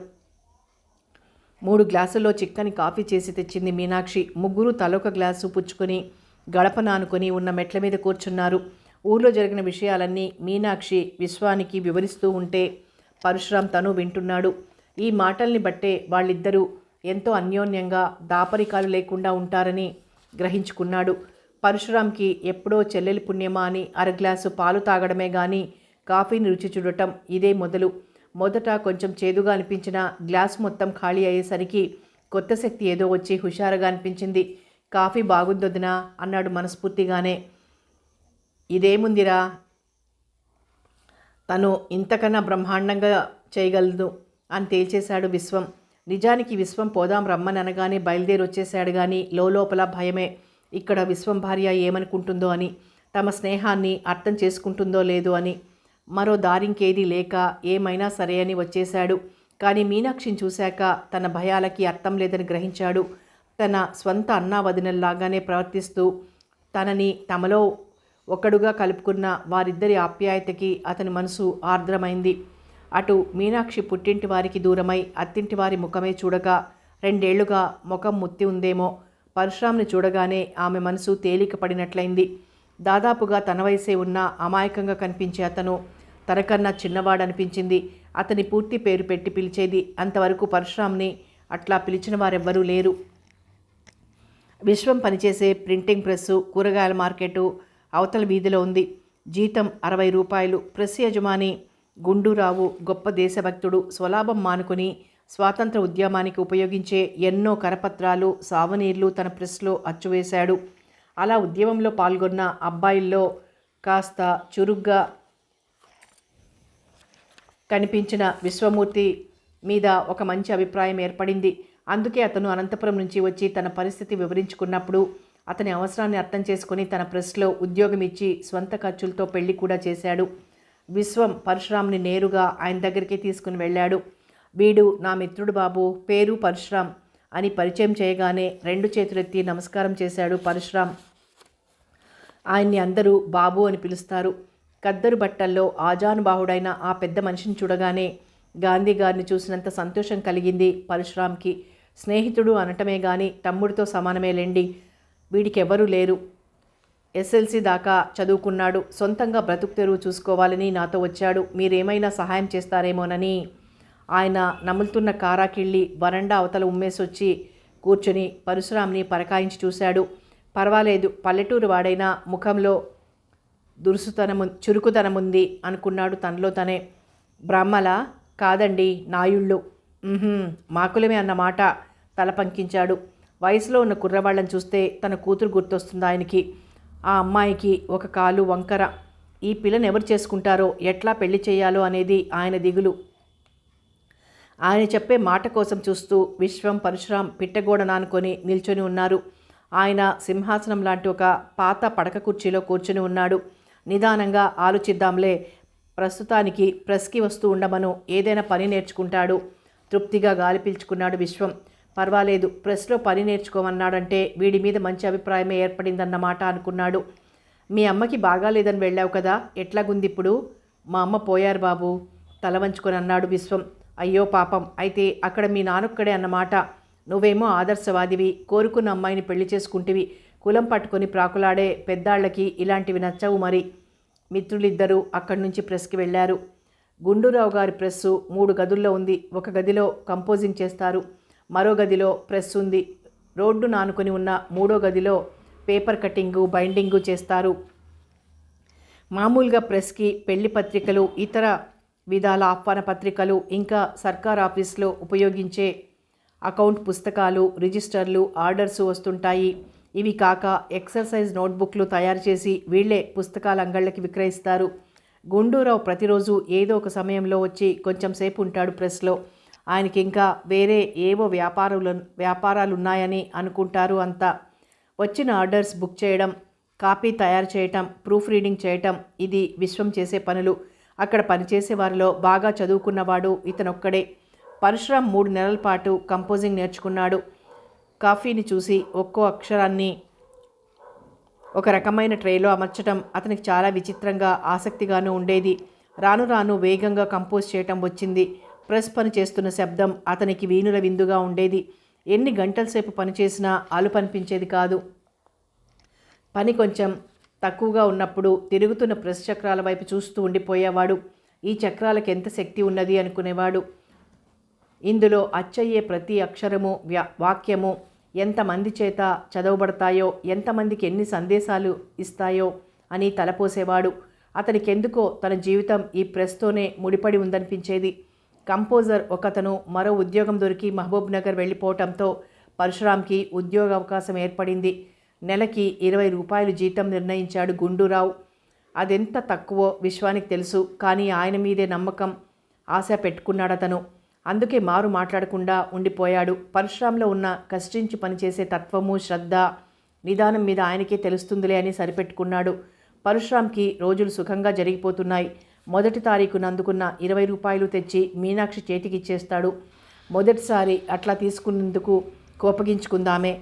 3 గ్లాసుల్లో చిక్కని కాఫీ చేసి తెచ్చింది మీనాక్షి. ముగ్గురు తలొక గ్లాసు పుచ్చుకొని గడప నానుకొని ఉన్న మెట్ల మీద కూర్చున్నారు. ఊర్లో జరిగిన విషయాలన్నీ మీనాక్షి విశ్వానికి వివరిస్తూ ఉంటే పరశురాం తను వింటున్నాడు. ఈ మాటల్ని బట్టే వాళ్ళిద్దరూ ఎంతో అన్యోన్యంగా దాపరికాలు లేకుండా ఉంటారని గ్రహించుకున్నాడు. పరశురాంకి ఎప్పుడో చెల్లెలి పుణ్యమా అని 1/2 గ్లాసు పాలు తాగడమే గాని కాఫీని రుచి చూడటం ఇదే మొదలు. మొదట కొంచెం చేదుగా అనిపించిన గ్లాసు మొత్తం ఖాళీ అయ్యేసరికి కొత్త శక్తి ఏదో వచ్చి హుషారుగా అనిపించింది. కాఫీ బాగుందొదినా అన్నాడు మనస్ఫూర్తిగానే. ఇదేముందిరా, తను ఇంతకన్నా బ్రహ్మాండంగా చేయగలదు అని తేల్చేశాడు విశ్వం. నిజానికి విశ్వం పోదాం రమ్మని అనగానే బయలుదేరి వచ్చేశాడు కానీ లోపల భయమే. ఇక్కడ విశ్వం భార్య ఏమనుకుంటుందో అని, తమ స్నేహాన్ని అర్థం చేసుకుంటుందో లేదో అని. మరో దారింకేదీ లేక ఏమైనా సరే అని వచ్చేశాడు. కానీ మీనాక్షిని చూశాక తన భయాలకి అర్థం లేదని గ్రహించాడు. తన స్వంత అన్నా వదినల్లాగానే ప్రవర్తిస్తూ తనని తమలో ఒకడుగా కలుపుకున్న వారిద్దరి ఆప్యాయతకి అతని మనసు ఆర్ద్రమైంది. అటు మీనాక్షి పుట్టింటి వారికి దూరమై అత్తింటి వారి ముఖమే చూడక 2 ఏళ్లుగా ముఖం ముత్తి ఉందేమో. పరశురాంని చూడగానే ఆమె మనసు తేలిక పడినట్లయింది. దాదాపుగా తన వయసే ఉన్న అమాయకంగా కనిపించే అతను తనకన్నా చిన్నవాడనిపించింది. అతని పూర్తి పేరు పెట్టి పిలిచేది. అంతవరకు పరశురాంని అట్లా పిలిచిన వారెవ్వరూ లేరు. విశ్వం పనిచేసే ప్రింటింగ్ ప్రెస్సు కూరగాయల మార్కెటు అవతల వీధిలో ఉంది. జీతం 60 రూపాయలు. ప్రెస్ యజమాని గుండూరావు గొప్ప దేశభక్తుడు. స్వలాభం మానుకుని స్వాతంత్ర ఉద్యమానికి ఉపయోగించే ఎన్నో కరపత్రాలు, సావనీర్లు తన ప్రెస్లో అచ్చువేశాడు. అలా ఉద్యమంలో పాల్గొన్న అబ్బాయిల్లో కాస్త చురుగ్గా కనిపించిన విశ్వమూర్తి మీద ఒక మంచి అభిప్రాయం ఏర్పడింది. అందుకే అతను అనంతపురం నుంచి వచ్చి తన పరిస్థితి వివరించుకున్నప్పుడు అతని అవసరాన్ని అర్థం చేసుకుని తన ప్రెస్లో ఉద్యోగం ఇచ్చి స్వంత ఖర్చులతో పెళ్లి కూడా చేశాడు. విశ్వం పరశురాంని నేరుగా ఆయన దగ్గరికి తీసుకుని వెళ్ళాడు. వీడు నా మిత్రుడు బాబు, పేరు పరశురాం అని పరిచయం చేయగానే 2 చేతులెత్తి నమస్కారం చేశాడు పరశురాం. ఆయన్ని అందరూ బాబు అని పిలుస్తారు. ఖద్దరు బట్టల్లో ఆజానుబాహుడైన ఆ పెద్ద మనిషిని చూడగానే గాంధీ గారిని చూసినంత సంతోషం కలిగింది పరశురాంకి. స్నేహితుడు అనటమే గాని తమ్ముడితో సమానమేలేండి, వీడికెవరూ లేరు. ఎస్ఎల్సి దాకా చదువుకున్నాడు. సొంతంగా బ్రతుకు తెరువు చూసుకోవాలని నాతో వచ్చాడు. మీరేమైనా సహాయం చేస్తారేమోనని. ఆయన నములుతున్న కారాకిళ్ళి వరండా అవతల ఉమ్మేసొచ్చి కూర్చుని పరశురాంని పరకాయించి చూశాడు. పర్వాలేదు, పల్లెటూరు వాడైనా ముఖంలో చురుకుతనముంది అనుకున్నాడు తనలో తనే. బ్రాహ్మలా? కాదండి, నాయుళ్ళు. మాకులమే అన్నమాట తల పంకించాడు. వయసులో ఉన్న కుర్రవాళ్ళని చూస్తే తన కూతురు గుర్తొస్తుంది ఆయనకి. ఆ అమ్మాయికి ఒక కాలు వంకర. ఈ పిల్లని ఎవరు చేసుకుంటారో, ఎట్లా పెళ్లి చేయాలో అనేది ఆయన దిగులు. ఆయన చెప్పే మాట కోసం చూస్తూ విశ్వం పరశురాం పిట్టగోడ నానుకొని నిల్చొని ఉన్నారు. ఆయన సింహాసనం లాంటి ఒక పాత పడక కుర్చీలో కూర్చుని ఉన్నాడు. నిదానంగా ఆలోచిద్దాంలే, ప్రస్తుతానికి ప్రెస్కి వస్తూ ఉండమను, ఏదైనా పని నేర్చుకుంటాడు. తృప్తిగా గాలి పీల్చుకున్నాడు విశ్వం. పర్వాలేదు, ప్రెస్లో పని నేర్చుకోమన్నాడంటే వీడి మీద మంచి అభిప్రాయమే ఏర్పడిందన్నమాట అనుకున్నాడు. మీ అమ్మకి బాగాలేదని వెళ్ళావు కదా, ఎట్లాగుంది ఇప్పుడు? మా అమ్మ పోయారు బాబు, తల వంచుకొని అన్నాడు విశ్వం. అయ్యో పాపం, అయితే అక్కడ మీ నాన్నొక్కడే అన్నమాట. నువ్వేమో ఆదర్శవాదివి, కోరుకున్న అమ్మాయిని పెళ్లి చేసుకుంటివి. కులం పట్టుకొని ప్రాకులాడే పెద్దాళ్ళకి ఇలాంటివి నచ్చవు మరి. మిత్రులిద్దరూ అక్కడి నుంచి ప్రెస్కి వెళ్ళారు. గుండూరావు గారి ప్రెస్సు 3 గదుల్లో ఉంది. ఒక గదిలో కంపోజింగ్ చేస్తారు, మరో గదిలో ప్రెస్ ఉంది. రోడ్డు నానుకొని ఉన్న 3వ గదిలో పేపర్ కటింగు, బైండింగు చేస్తారు. మామూలుగా ప్రెస్కి పెళ్లి పత్రికలు, ఇతర విధాల ఆహ్వాన పత్రికలు, ఇంకా సర్కార్ ఆఫీస్లో ఉపయోగించే అకౌంట్ పుస్తకాలు, రిజిస్టర్లు, ఆర్డర్సు వస్తుంటాయి. ఇవి కాక ఎక్సర్సైజ్ నోట్బుక్లు తయారు చేసి వీళ్లే పుస్తకాల అంగళ్ళకి విక్రయిస్తారు. గుండూరావు ప్రతిరోజు ఏదో ఒక సమయంలో వచ్చి కొంచెం సేపు ఉంటాడు ప్రెస్లో. ఆయనకి ఇంకా వేరే ఏవో వ్యాపారాలున్నాయని అనుకుంటారు అంతా. వచ్చిన ఆర్డర్స్ బుక్ చేయడం, కాపీ తయారు చేయటం, ప్రూఫ్ రీడింగ్ చేయటం, ఇది విశ్వం చేసే పనులు. అక్కడ పనిచేసే వారిలో బాగా చదువుకున్నవాడు ఇతనొక్కడే. పరశురాం 3 నెలల పాటు కంపోజింగ్ నేర్చుకున్నాడు. కాఫీని చూసి ఒక్కో అక్షరాన్ని ఒక రకమైన ట్రేలో అమర్చడం అతనికి చాలా విచిత్రంగా, ఆసక్తిగానూ ఉండేది. రాను రాను వేగంగా కంపోజ్ చేయటం వచ్చింది. ప్రెస్ పని చేస్తున్న శబ్దం అతనికి వీణుల విందుగా ఉండేది. ఎన్ని గంటల సేపు పనిచేసినా అలుపనిపించేది కాదు. పని కొంచెం తక్కువగా ఉన్నప్పుడు తిరుగుతున్న ప్రెస్ చక్రాల వైపు చూస్తూ ఉండిపోయేవాడు. ఈ చక్రాలకు ఎంత శక్తి ఉన్నది అనుకునేవాడు. ఇందులో అచ్చయ్యే ప్రతి అక్షరము, వాక్యము ఎంతమంది చేత చదవబడతాయో, ఎంతమందికి ఎన్ని సందేశాలు ఇస్తాయో అని తలపోసేవాడు. అతనికెందుకో తన జీవితం ఈ ప్రెస్తోనే ముడిపడి ఉందనిపించేది. కంపోజర్ ఒకతను మరో ఉద్యోగం దొరికి మహబూబ్ నగర్ వెళ్ళిపోవటంతో పరశురాంకి ఉద్యోగ అవకాశం ఏర్పడింది. నెలకి 20 రూపాయలు జీతం నిర్ణయించాడు గుండూరావు. అదెంత తక్కువో విశ్వానికి తెలుసు. కానీ ఆయన మీదే నమ్మకం, ఆశ పెట్టుకున్నాడతను. అందుకే మారు మాట్లాడకుండా ఉండిపోయాడు. పరశురాంలో ఉన్న కష్టించి పనిచేసే తత్వము, శ్రద్ధ, నిదానం మీద ఆయనకే తెలుస్తుందిలే అని సరిపెట్టుకున్నాడు. పరశురాంకి రోజులు సుఖంగా జరిగిపోతున్నాయి. మొదటి తారీఖున అందుకున్న 20 రూపాయలు తెచ్చి మీనాక్షి చేతికిచ్చేస్తాడు. మొదటిసారి అట్లా తీసుకున్నందుకు కోపగించుకుందామే.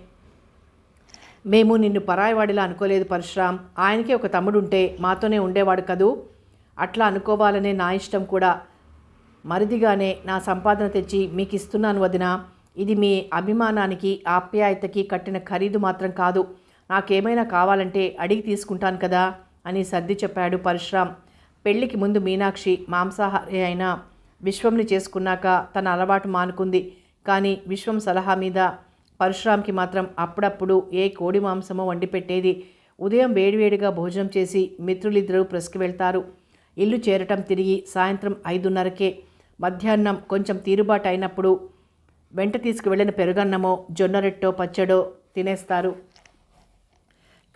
మేము నిన్ను పరాయివాడిలా అనుకోలేదు పరశురాం. ఆయనకే ఒక తమ్ముడుంటే మాతోనే ఉండేవాడు కదూ. అట్లా అనుకోవాలనే నా ఇష్టం కూడా. మరిదిగానే నా సంపాదన తెచ్చి మీకు ఇస్తున్నాను వదినా. ఇది మీ అభిమానానికి, ఆప్యాయతకి కట్టిన ఖరీదు మాత్రం కాదు. నాకేమైనా కావాలంటే అడిగి తీసుకుంటాను కదా అని సర్ది చెప్పాడు పరశురాం. పెళ్లికి ముందు మీనాక్షి మాంసాహారి అయినా విశ్వంని చేసుకున్నాక తన అలవాటు మానుకుంది. కానీ విశ్వం సలహా మీద పరశురాంకి మాత్రం అప్పుడప్పుడు ఏ కోడి మాంసమో వండి పెట్టేది. ఉదయం వేడివేడిగా భోజనం చేసి మిత్రులిద్దరూ ప్రెస్కి వెళ్తారు. ఇల్లు చేరటం తిరిగి సాయంత్రం 5:30కే. మధ్యాహ్నం కొంచెం తీరుబాటు అయినప్పుడు వెంట తీసుకువెళ్ళిన పెరుగన్నమో, జొన్నరెట్టో, పచ్చడో తినేస్తారు.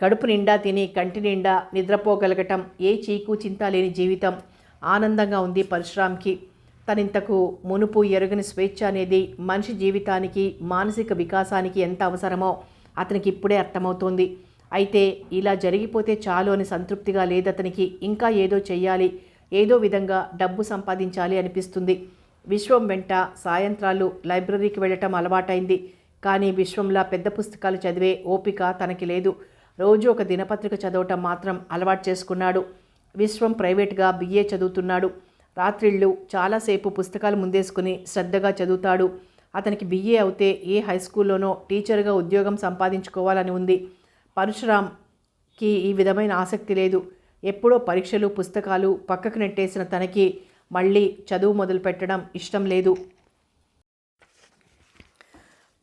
కడుపు నిండా తిని కంటి నిండా నిద్రపోగలగటం, ఏ చీకు చింత లేని జీవితం ఆనందంగా ఉంది పరశురాంకి. తనింతకు మునుపు ఎరుగని స్వేచ్ఛ అనేది మనిషి జీవితానికి, మానసిక వికాసానికి ఎంత అవసరమో అతనికి ఇప్పుడే అర్థమవుతోంది. అయితే ఇలా జరిగిపోతే చాలు అని సంతృప్తిగా లేదతనికి. ఇంకా ఏదో చెయ్యాలి, ఏదో విధంగా డబ్బు సంపాదించాలి అనిపిస్తుంది. విశ్వం వెంట సాయంత్రాలు లైబ్రరీకి వెళ్ళటం అలవాటైంది. కానీ విశ్వంలా పెద్ద పుస్తకాలు చదివే ఓపిక తనకి లేదు. రోజు ఒక దినపత్రిక చదవటం మాత్రం అలవాటు చేసుకున్నాడు. విశ్వం ప్రైవేట్గా BA చదువుతున్నాడు. రాత్రిళ్ళు చాలాసేపు పుస్తకాలు ముందేసుకుని శ్రద్ధగా చదువుతాడు. అతనికి BA అవుతే ఏ హై స్కూల్లోనో టీచర్గా ఉద్యోగం సంపాదించుకోవాలని ఉంది. పరశురామ్కి ఈ విధమైన ఆసక్తి లేదు. ఎప్పుడో పరీక్షలు పుస్తకాలు పక్కకు నెట్టేసిన తనకి మళ్ళీ చదువు మొదలు పెట్టడం ఇష్టం లేదు.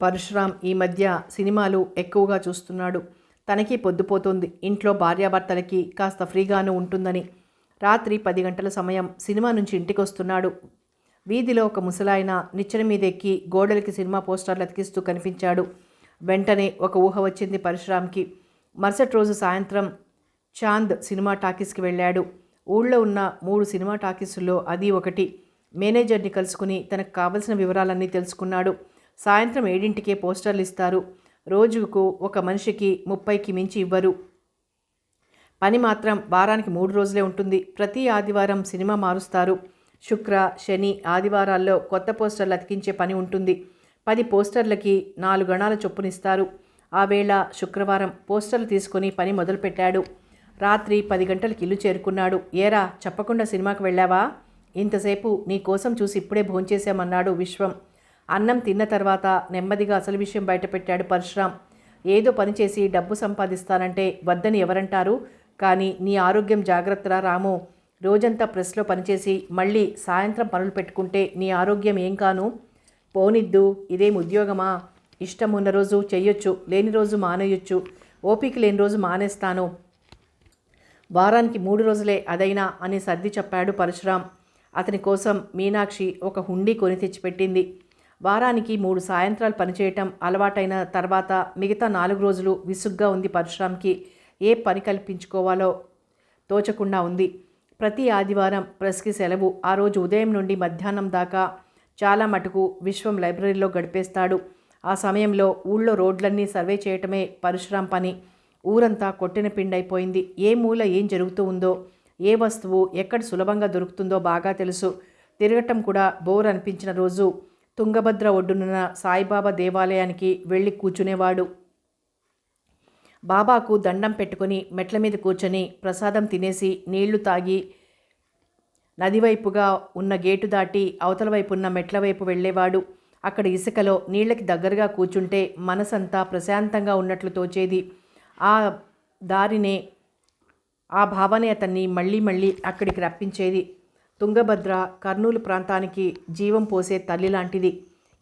పరశురామ్ ఈ మధ్య సినిమాలు ఎక్కువగా చూస్తున్నాడు. తనకి పొద్దుపోతుంది. ఇంట్లో భార్యాభర్తలకి కాస్త ఫ్రీగాను ఉంటుందని. రాత్రి 10 గంటల సమయం. సినిమా నుంచి ఇంటికి వస్తున్నాడు. వీధిలో ఒక ముసలాయన నిచ్చెన మీద ఎక్కి గోడలకి సినిమా పోస్టర్లు అతికిస్తూ కనిపించాడు. వెంటనే ఒక ఊహ వచ్చింది పరశురామ్కి. మరుసటి రోజు సాయంత్రం చాంద్ సినిమా టాకీస్కి వెళ్ళాడు. ఊళ్ళో ఉన్న 3 సినిమా టాకీసుల్లో అది ఒకటి. మేనేజర్ని కలుసుకుని తనకు కావలసిన వివరాలన్నీ తెలుసుకున్నాడు. సాయంత్రం 7ంటికే పోస్టర్లు ఇస్తారు. రోజుకు ఒక మనిషికి 30కి మించి ఇవ్వరు. పని మాత్రం వారానికి 3 రోజులే ఉంటుంది. ప్రతి ఆదివారం సినిమా మారుస్తారు. శుక్ర, శని, ఆదివారాల్లో కొత్త పోస్టర్లు అతికించే పని ఉంటుంది. 10 పోస్టర్లకి 4 గణాల చొప్పునిస్తారు. ఆ వేళ శుక్రవారం పోస్టర్లు తీసుకొని పని మొదలుపెట్టాడు. రాత్రి 10 గంటలకు ఇల్లు చేరుకున్నాడు. ఏరా, చెప్పకుండా సినిమాకి వెళ్ళావా? ఇంతసేపు నీ కోసం చూసి ఇప్పుడే భోంచేశామన్నాడు విశ్వం. అన్నం తిన్న తర్వాత నెమ్మదిగా అసలు విషయం బయటపెట్టాడు పరశురామ్. ఏదో పని చేసి డబ్బు సంపాదిస్తానంటే వద్దని ఎవరంటారు? కానీ నీ ఆరోగ్యం జాగ్రత్తరా రాము. రోజంతా ప్రెస్లో పనిచేసి మళ్ళీ సాయంత్రం పనులు పెట్టుకుంటే నీ ఆరోగ్యం ఏం కాను? పోనిద్దు, ఇదేం ఉద్యోగమా? ఇష్టం ఉన్న రోజు చెయ్యొచ్చు, లేని రోజు మానేయొచ్చు. ఓపిక లేని రోజు మానేస్తాను. వారానికి 3 రోజులే అదైనా అని సర్ది చెప్పాడు పరశురామ్. అతని కోసం మీనాక్షి ఒక హుండీ కొని తెచ్చిపెట్టింది. వారానికి 3 సాయంత్రాలు పనిచేయటం అలవాటైన తర్వాత మిగతా 4 రోజులు విసుగ్గా ఉంది పరశురామ్కి. ఏ పని కల్పించుకోవాలో తోచకుండా ఉంది. ప్రతి ఆదివారం ప్రెస్కి సెలవు. ఆ రోజు ఉదయం నుండి మధ్యాహ్నం దాకా చాలా మటుకు విశ్వం లైబ్రరీలో గడిపేస్తాడు. ఆ సమయంలో ఊళ్ళో రోడ్లన్నీ సర్వే చేయటమే పరశురామ్ పని. ఊరంతా కొట్టిన పిండైపోయింది. ఏ మూల ఏం జరుగుతూ ఉందో, ఏ వస్తువు ఎక్కడ సులభంగా దొరుకుతుందో బాగా తెలుసు. తిరగటం కూడా బోర్ అనిపించిన రోజు తుంగభద్ర ఒడ్డునున్న సాయిబాబా దేవాలయానికి వెళ్ళి కూర్చునేవాడు. బాబాకు దండం పెట్టుకుని మెట్ల మీద కూర్చొని ప్రసాదం తినేసి నీళ్లు తాగి నదివైపుగా ఉన్న గేటు దాటి అవతల వైపు ఉన్న మెట్ల వైపు వెళ్ళేవాడు. అక్కడ ఇసుకలో నీళ్లకి దగ్గరగా కూర్చుంటే మనసంతా ప్రశాంతంగా ఉన్నట్లు తోచేది. ఆ దారినే ఆ భావనే అతన్ని మళ్ళీ మళ్ళీ అక్కడికి రప్పించేది. తుంగభద్ర కర్నూలు ప్రాంతానికి జీవం పోసే తల్లి లాంటిది.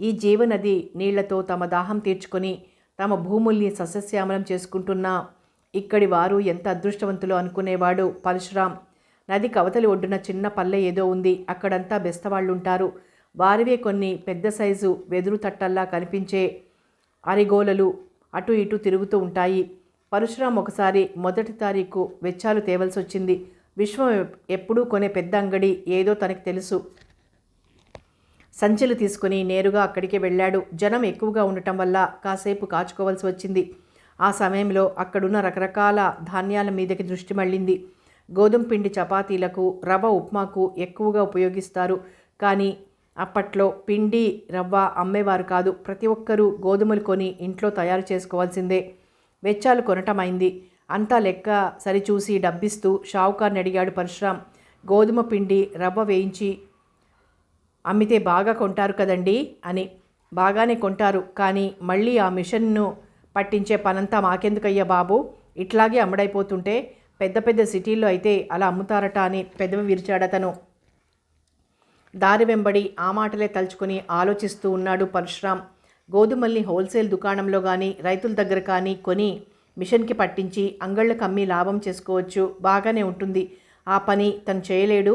ఈ జీవనది నీళ్లతో తమ దాహం తీర్చుకొని తమ భూముల్ని సస్యశ్యామలం చేసుకుంటున్న ఇక్కడి వారు ఎంత అదృష్టవంతులో అనుకునేవాడు పరశురామ్. నది కవతలి ఒడ్డున చిన్న పల్లె ఏదో ఉంది. అక్కడంతా బెస్తవాళ్ళుంటారు. వారివే కొన్ని పెద్ద సైజు వెదురు తట్టల్లా కనిపించే అరిగోలలు అటు ఇటు తిరుగుతూ ఉంటాయి. పరశురామ్ ఒకసారి 1 తారీఖు వెచ్చాలు తేవలసి వచ్చింది. విశ్వం ఎప్పుడూ కొనే పెద్ద అంగడి ఏదో తనకు తెలుసు. సంచులు తీసుకుని నేరుగా అక్కడికే వెళ్ళాడు. జనం ఎక్కువగా ఉండటం వల్ల కాసేపు కాచుకోవాల్సి వచ్చింది. ఆ సమయంలో అక్కడున్న రకరకాల ధాన్యాల మీదకి దృష్టి మళ్ళింది. గోధుమ పిండి చపాతీలకు, రవ్వ ఉప్మాకు ఎక్కువగా ఉపయోగిస్తారు. కానీ అప్పట్లో పిండి రవ్వ అమ్మేవారు కాదు. ప్రతి ఒక్కరూ గోధుమలు కొని ఇంట్లో తయారు చేసుకోవాల్సిందే. వెచ్చాలు కొనటమైంది. అంతా లెక్క సరిచూసి డబ్బిస్తూ షావుకార్ని అడిగాడు పరశురామ్. గోధుమ పిండి రవ్వ వేయించి అమ్మితే బాగా కొంటారు కదండి అని. బాగానే కొంటారు, కానీ మళ్ళీ ఆ మిషన్ను పట్టించే పనంతా మాకెందుకయ్యా బాబు? ఇట్లాగే అమ్ముడైపోతుంటే పెద్ద పెద్ద సిటీల్లో అయితే అలా అమ్ముతారట అని పెదవి విరిచాడతను. దారి వెంబడి ఆ మాటలే తలుచుకొని ఆలోచిస్తూ ఉన్నాడు పరశురామ్. గోధుమల్ని హోల్సేల్ దుకాణంలో కానీ రైతుల దగ్గర కానీ కొని మిషన్కి పట్టించి అంగళ్ళకు అమ్మి లాభం చేసుకోవచ్చు. బాగానే ఉంటుంది. ఆ పని తను చేయలేడు.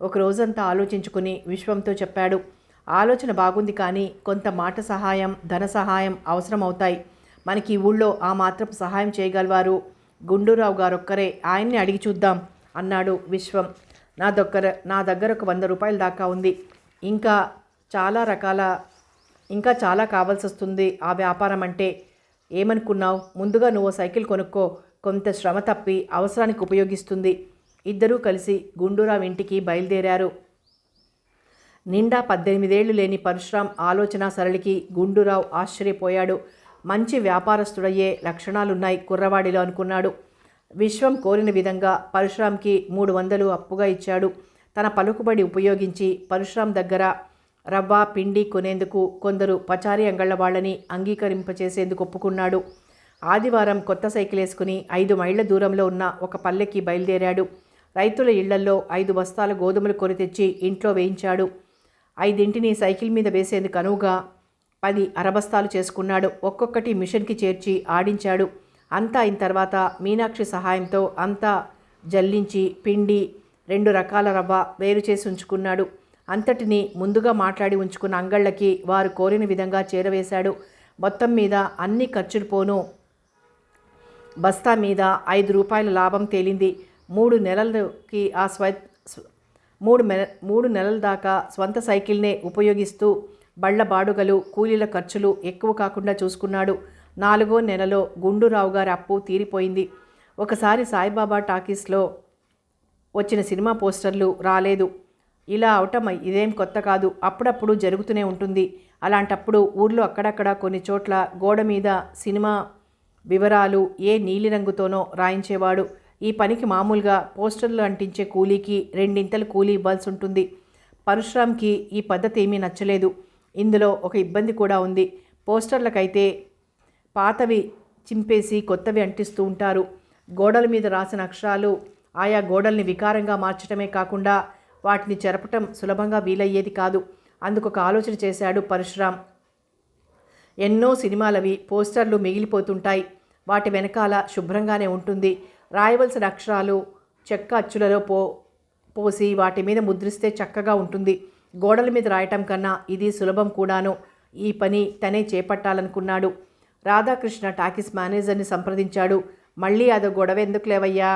ఒక రోజంతా ఆలోచించుకుని విశ్వంతో చెప్పాడు. ఆలోచన బాగుంది, కానీ కొంత మాట సహాయం, ధన సహాయం అవసరం అవుతాయి. మనకి ఊళ్ళో ఆ మాత్రపు సహాయం చేయగలవారు గుండూరావు గారొక్కరే. ఆయన్ని అడిగి చూద్దాం అన్నాడు విశ్వం. నా దగ్గర ఒక 100 రూపాయల దాకా ఉంది. ఇంకా చాలా కావాల్సి వస్తుంది ఆ వ్యాపారం అంటే. ఏమనుకున్నావు? ముందుగా నువ్వు సైకిల్ కొనుక్కో, కొంత శ్రమ తప్పి అవసరానికి ఉపయోగిస్తుంది. ఇద్దరూ కలిసి గుండూరావు ఇంటికి బయలుదేరారు. నిండా 18 ఏళ్లు లేని పరశురాం ఆలోచన సరళికి గుండూరావు ఆశ్చర్యపోయాడు. మంచి వ్యాపారస్తుడయ్యే లక్షణాలున్నాయి కుర్రవాడిలో అనుకున్నాడు. విశ్వం కోరిన విధంగా పరశురాంకి 300 అప్పుగా ఇచ్చాడు. తన పలుకుబడి ఉపయోగించి పరశురాం దగ్గర రవ్వ పిండి కొనేందుకు కొందరు పచారీ అంగళ్ల వాళ్ళని అంగీకరింపచేసేందుకు ఒప్పుకున్నాడు. ఆదివారం కొత్త సైకిల్ వేసుకుని 5 మైళ్ళ దూరంలో ఉన్న ఒక పల్లెకి బయలుదేరాడు. రైతుల ఇళ్లల్లో 5 బస్తాల గోధుమలు కొని తెచ్చి ఇంట్లో వేయించాడు. 5ంటిని సైకిల్ మీద వేసేందుకు అనువుగా 10 అరబస్తాలు చేసుకున్నాడు. ఒక్కొక్కటి మిషన్కి చేర్చి ఆడించాడు. అంతా అయిన తర్వాత మీనాక్షి సహాయంతో అంతా జల్లించి పిండి 2 రకాల రవ్వ వేరు చేసి ఉంచుకున్నాడు. అంతటిని ముందుగా మాట్లాడి ఉంచుకున్న అంగళ్ళకి వారు కోరిన విధంగా చేరవేశాడు. మొత్తం మీద అన్ని ఖర్చులు పోను బస్తా మీద 5 రూపాయల లాభం తేలింది. 3 నెలలకి మూడు నెలల దాకా స్వంత సైకిల్నే ఉపయోగిస్తూ బళ్ల బాడుగలు కూలీల ఖర్చులు ఎక్కువ కాకుండా చూసుకున్నాడు. 4వ నెలలో గుండూరావు గారి అప్పు తీరిపోయింది. ఒకసారి సాయిబాబా టాకీస్లో వచ్చిన సినిమా పోస్టర్లు రాలేదు. ఇలా అవటం ఇదేం కొత్త కాదు, అప్పుడప్పుడు జరుగుతూనే ఉంటుంది. అలాంటప్పుడు ఊర్లో అక్కడక్కడ కొన్ని చోట్ల గోడ మీద సినిమా వివరాలు ఏ నీలిరంగుతోనో రాయించేవాడు. ఈ పనికి మామూలుగా పోస్టర్లు అంటించే కూలీకి 2 కూలీ ఇవ్వాల్సి ఉంటుంది. పరశురాంకి ఈ పద్ధతి ఏమీ నచ్చలేదు. ఇందులో ఒక ఇబ్బంది కూడా ఉంది. పోస్టర్లకైతే పాతవి చింపేసి కొత్తవి అంటిస్తూ ఉంటారు. గోడల మీద రాసిన అక్షరాలు ఆయా గోడల్ని వికారంగా మార్చడమే కాకుండా వాటిని చెరపటం సులభంగా వీలయ్యేది కాదు. అందుకు ఒక ఆలోచన చేశాడు పరశురాం. ఎన్నో సినిమాలవి పోస్టర్లు మిగిలిపోతుంటాయి. వాటి వెనకాల శుభ్రంగానే ఉంటుంది. రాయవలసిన అక్షరాలు చెక్క అచ్చులలో పోసి వాటి మీద ముద్రిస్తే చక్కగా ఉంటుంది. గోడల మీద రాయటం కన్నా ఇది సులభం కూడాను. ఈ పని తనే చేపట్టాలనుకున్నాడు. రాధాకృష్ణ టాకీస్ మేనేజర్ని సంప్రదించాడు. మళ్ళీ అదో గొడవ ఎందుకు లేవయ్యా,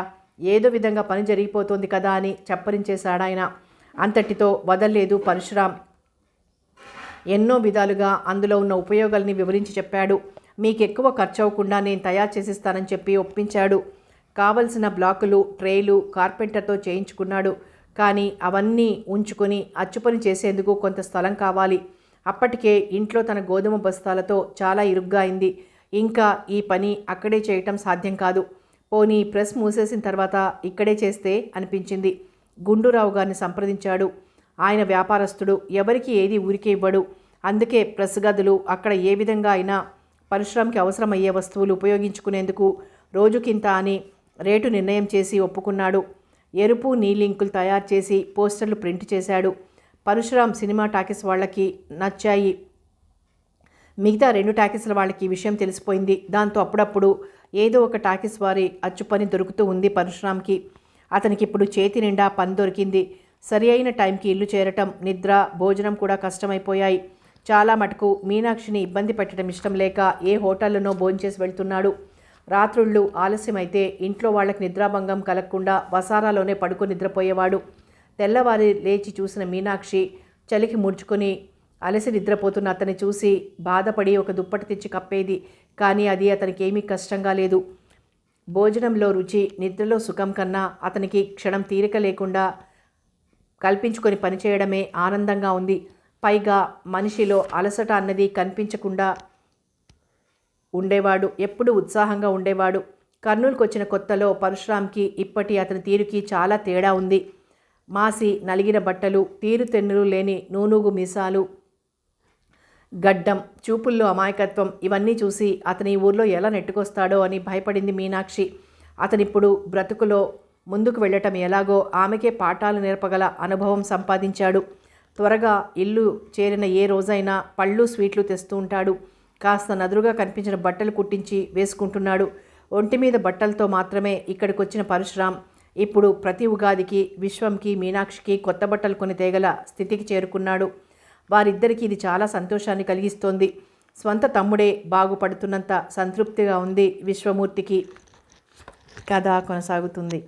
ఏదో విధంగా పని జరిగిపోతుంది కదా అని చప్పరించేశాడాయన. అంతటితో వదల్లేదు పరశురాం. ఎన్నో విధాలుగా అందులో ఉన్న ఉపయోగాల్ని వివరించి చెప్పాడు. మీకు ఎక్కువ ఖర్చు అవ్వకుండా నేను తయారు చేసిస్తానని చెప్పి ఒప్పించాడు. కావలసిన బ్లాకులు ట్రేలు కార్పెంటర్తో చేయించుకున్నాడు. కానీ అవన్నీ ఉంచుకొని అచ్చుపని చేసేందుకు కొంత స్థలం కావాలి. అప్పటికే ఇంట్లో తన గోధుమ బస్తాలతో చాలా ఇరుగ్గా అయింది. ఇంకా ఈ పని అక్కడే చేయటం సాధ్యం కాదు. పోనీ ప్రెస్ మూసేసిన తర్వాత ఇక్కడే చేస్తే అనిపించింది. గుండూరావు గారిని సంప్రదించాడు. ఆయన వ్యాపారస్తుడు, ఎవరికి ఏది ఊరికే ఇవ్వడు. అందుకే ప్రెస్ గదులు అక్కడ ఏ విధంగా అయినా పరశురాంకి అవసరమయ్యే వస్తువులు ఉపయోగించుకునేందుకు రోజుకింత అని రేటు నిర్ణయం చేసి ఒప్పుకున్నాడు. ఎరుపు నీలింకులు తయారు చేసి పోస్టర్లు ప్రింట్ చేశాడు. పరశురాం సినిమా టాకీస్ వాళ్ళకి నచ్చాయి. మిగతా 2 టాకీస్ల వాళ్ళకి ఈ విషయం తెలిసిపోయింది. దాంతో అప్పుడప్పుడు ఏదో ఒక టాకీస్ వారి అచ్చుపని దొరుకుతూ ఉంది పరశురాంకి. అతనికి ఇప్పుడు చేతి నిండా పని దొరికింది. సరి అయిన టైంకి ఇల్లు చేరటం, నిద్ర, భోజనం కూడా కష్టమైపోయాయి. చాలా మటుకు మీనాక్షిని ఇబ్బంది పెట్టడం ఇష్టం లేక ఏ హోటల్లోనో భోంచేసి వెళ్తున్నాడు. రాత్రుళ్ళు ఆలస్యమైతే ఇంట్లో వాళ్ళకి నిద్రాభంగం కలగకుండా వసారాలోనే పడుకొని నిద్రపోయేవాడు. తెల్లవారి లేచి చూసిన మీనాక్షి చలికి ముడుచుకొని అలసి నిద్రపోతున్న అతన్ని చూసి బాధపడి ఒక దుప్పటి తెచ్చి కప్పేది. కానీ అది అతనికి ఏమీ కష్టంగా లేదు. భోజనంలో రుచి, నిద్రలో సుఖం కన్నా అతనికి క్షణం తీరిక లేకుండా కల్పించుకొని పనిచేయడమే ఆనందంగా ఉంది. పైగా మనిషిలో అలసట అన్నది కనిపించకుండా ఉండేవాడు. ఎప్పుడూ ఉత్సాహంగా ఉండేవాడు. కర్నూలుకు వచ్చిన కొత్తలో పరశురాంకి ఇప్పటి అతని తీరుకి చాలా తేడా ఉంది. మాసి నలిగిన బట్టలు, తీరుతెన్నులు లేని నూనూగు మీసాలు, గడ్డం, చూపుల్లో అమాయకత్వం ఇవన్నీ చూసి అతని ఊర్లో ఎలా నెట్టుకొస్తాడో అని భయపడింది మీనాక్షి. అతనిప్పుడు బ్రతుకులో ముందుకు వెళ్ళటం ఎలాగో ఆమెకే పాఠాలు నేర్పగల అనుభవం సంపాదించాడు. త్వరగా ఇల్లు చేరిన ఏ రోజైనా పళ్ళు స్వీట్లు తెస్తూ ఉంటాడు. కాస్త నదురుగా కనిపించిన బట్టలు కుట్టించి వేసుకుంటున్నాడు. ఒంటి మీద బట్టలతో మాత్రమే ఇక్కడికి వచ్చిన పరశురాం ఇప్పుడు ప్రతి ఉగాదికి విశ్వంకి మీనాక్షికి కొత్త బట్టలు కొని తేగల స్థితికి చేరుకున్నాడు. వారిద్దరికీ ఇది చాలా సంతోషాన్ని కలిగిస్తోంది. స్వంత తమ్ముడే బాగుపడుతున్నంత సంతృప్తిగా ఉంది విశ్వమూర్తికి. కథ కొనసాగుతుంది.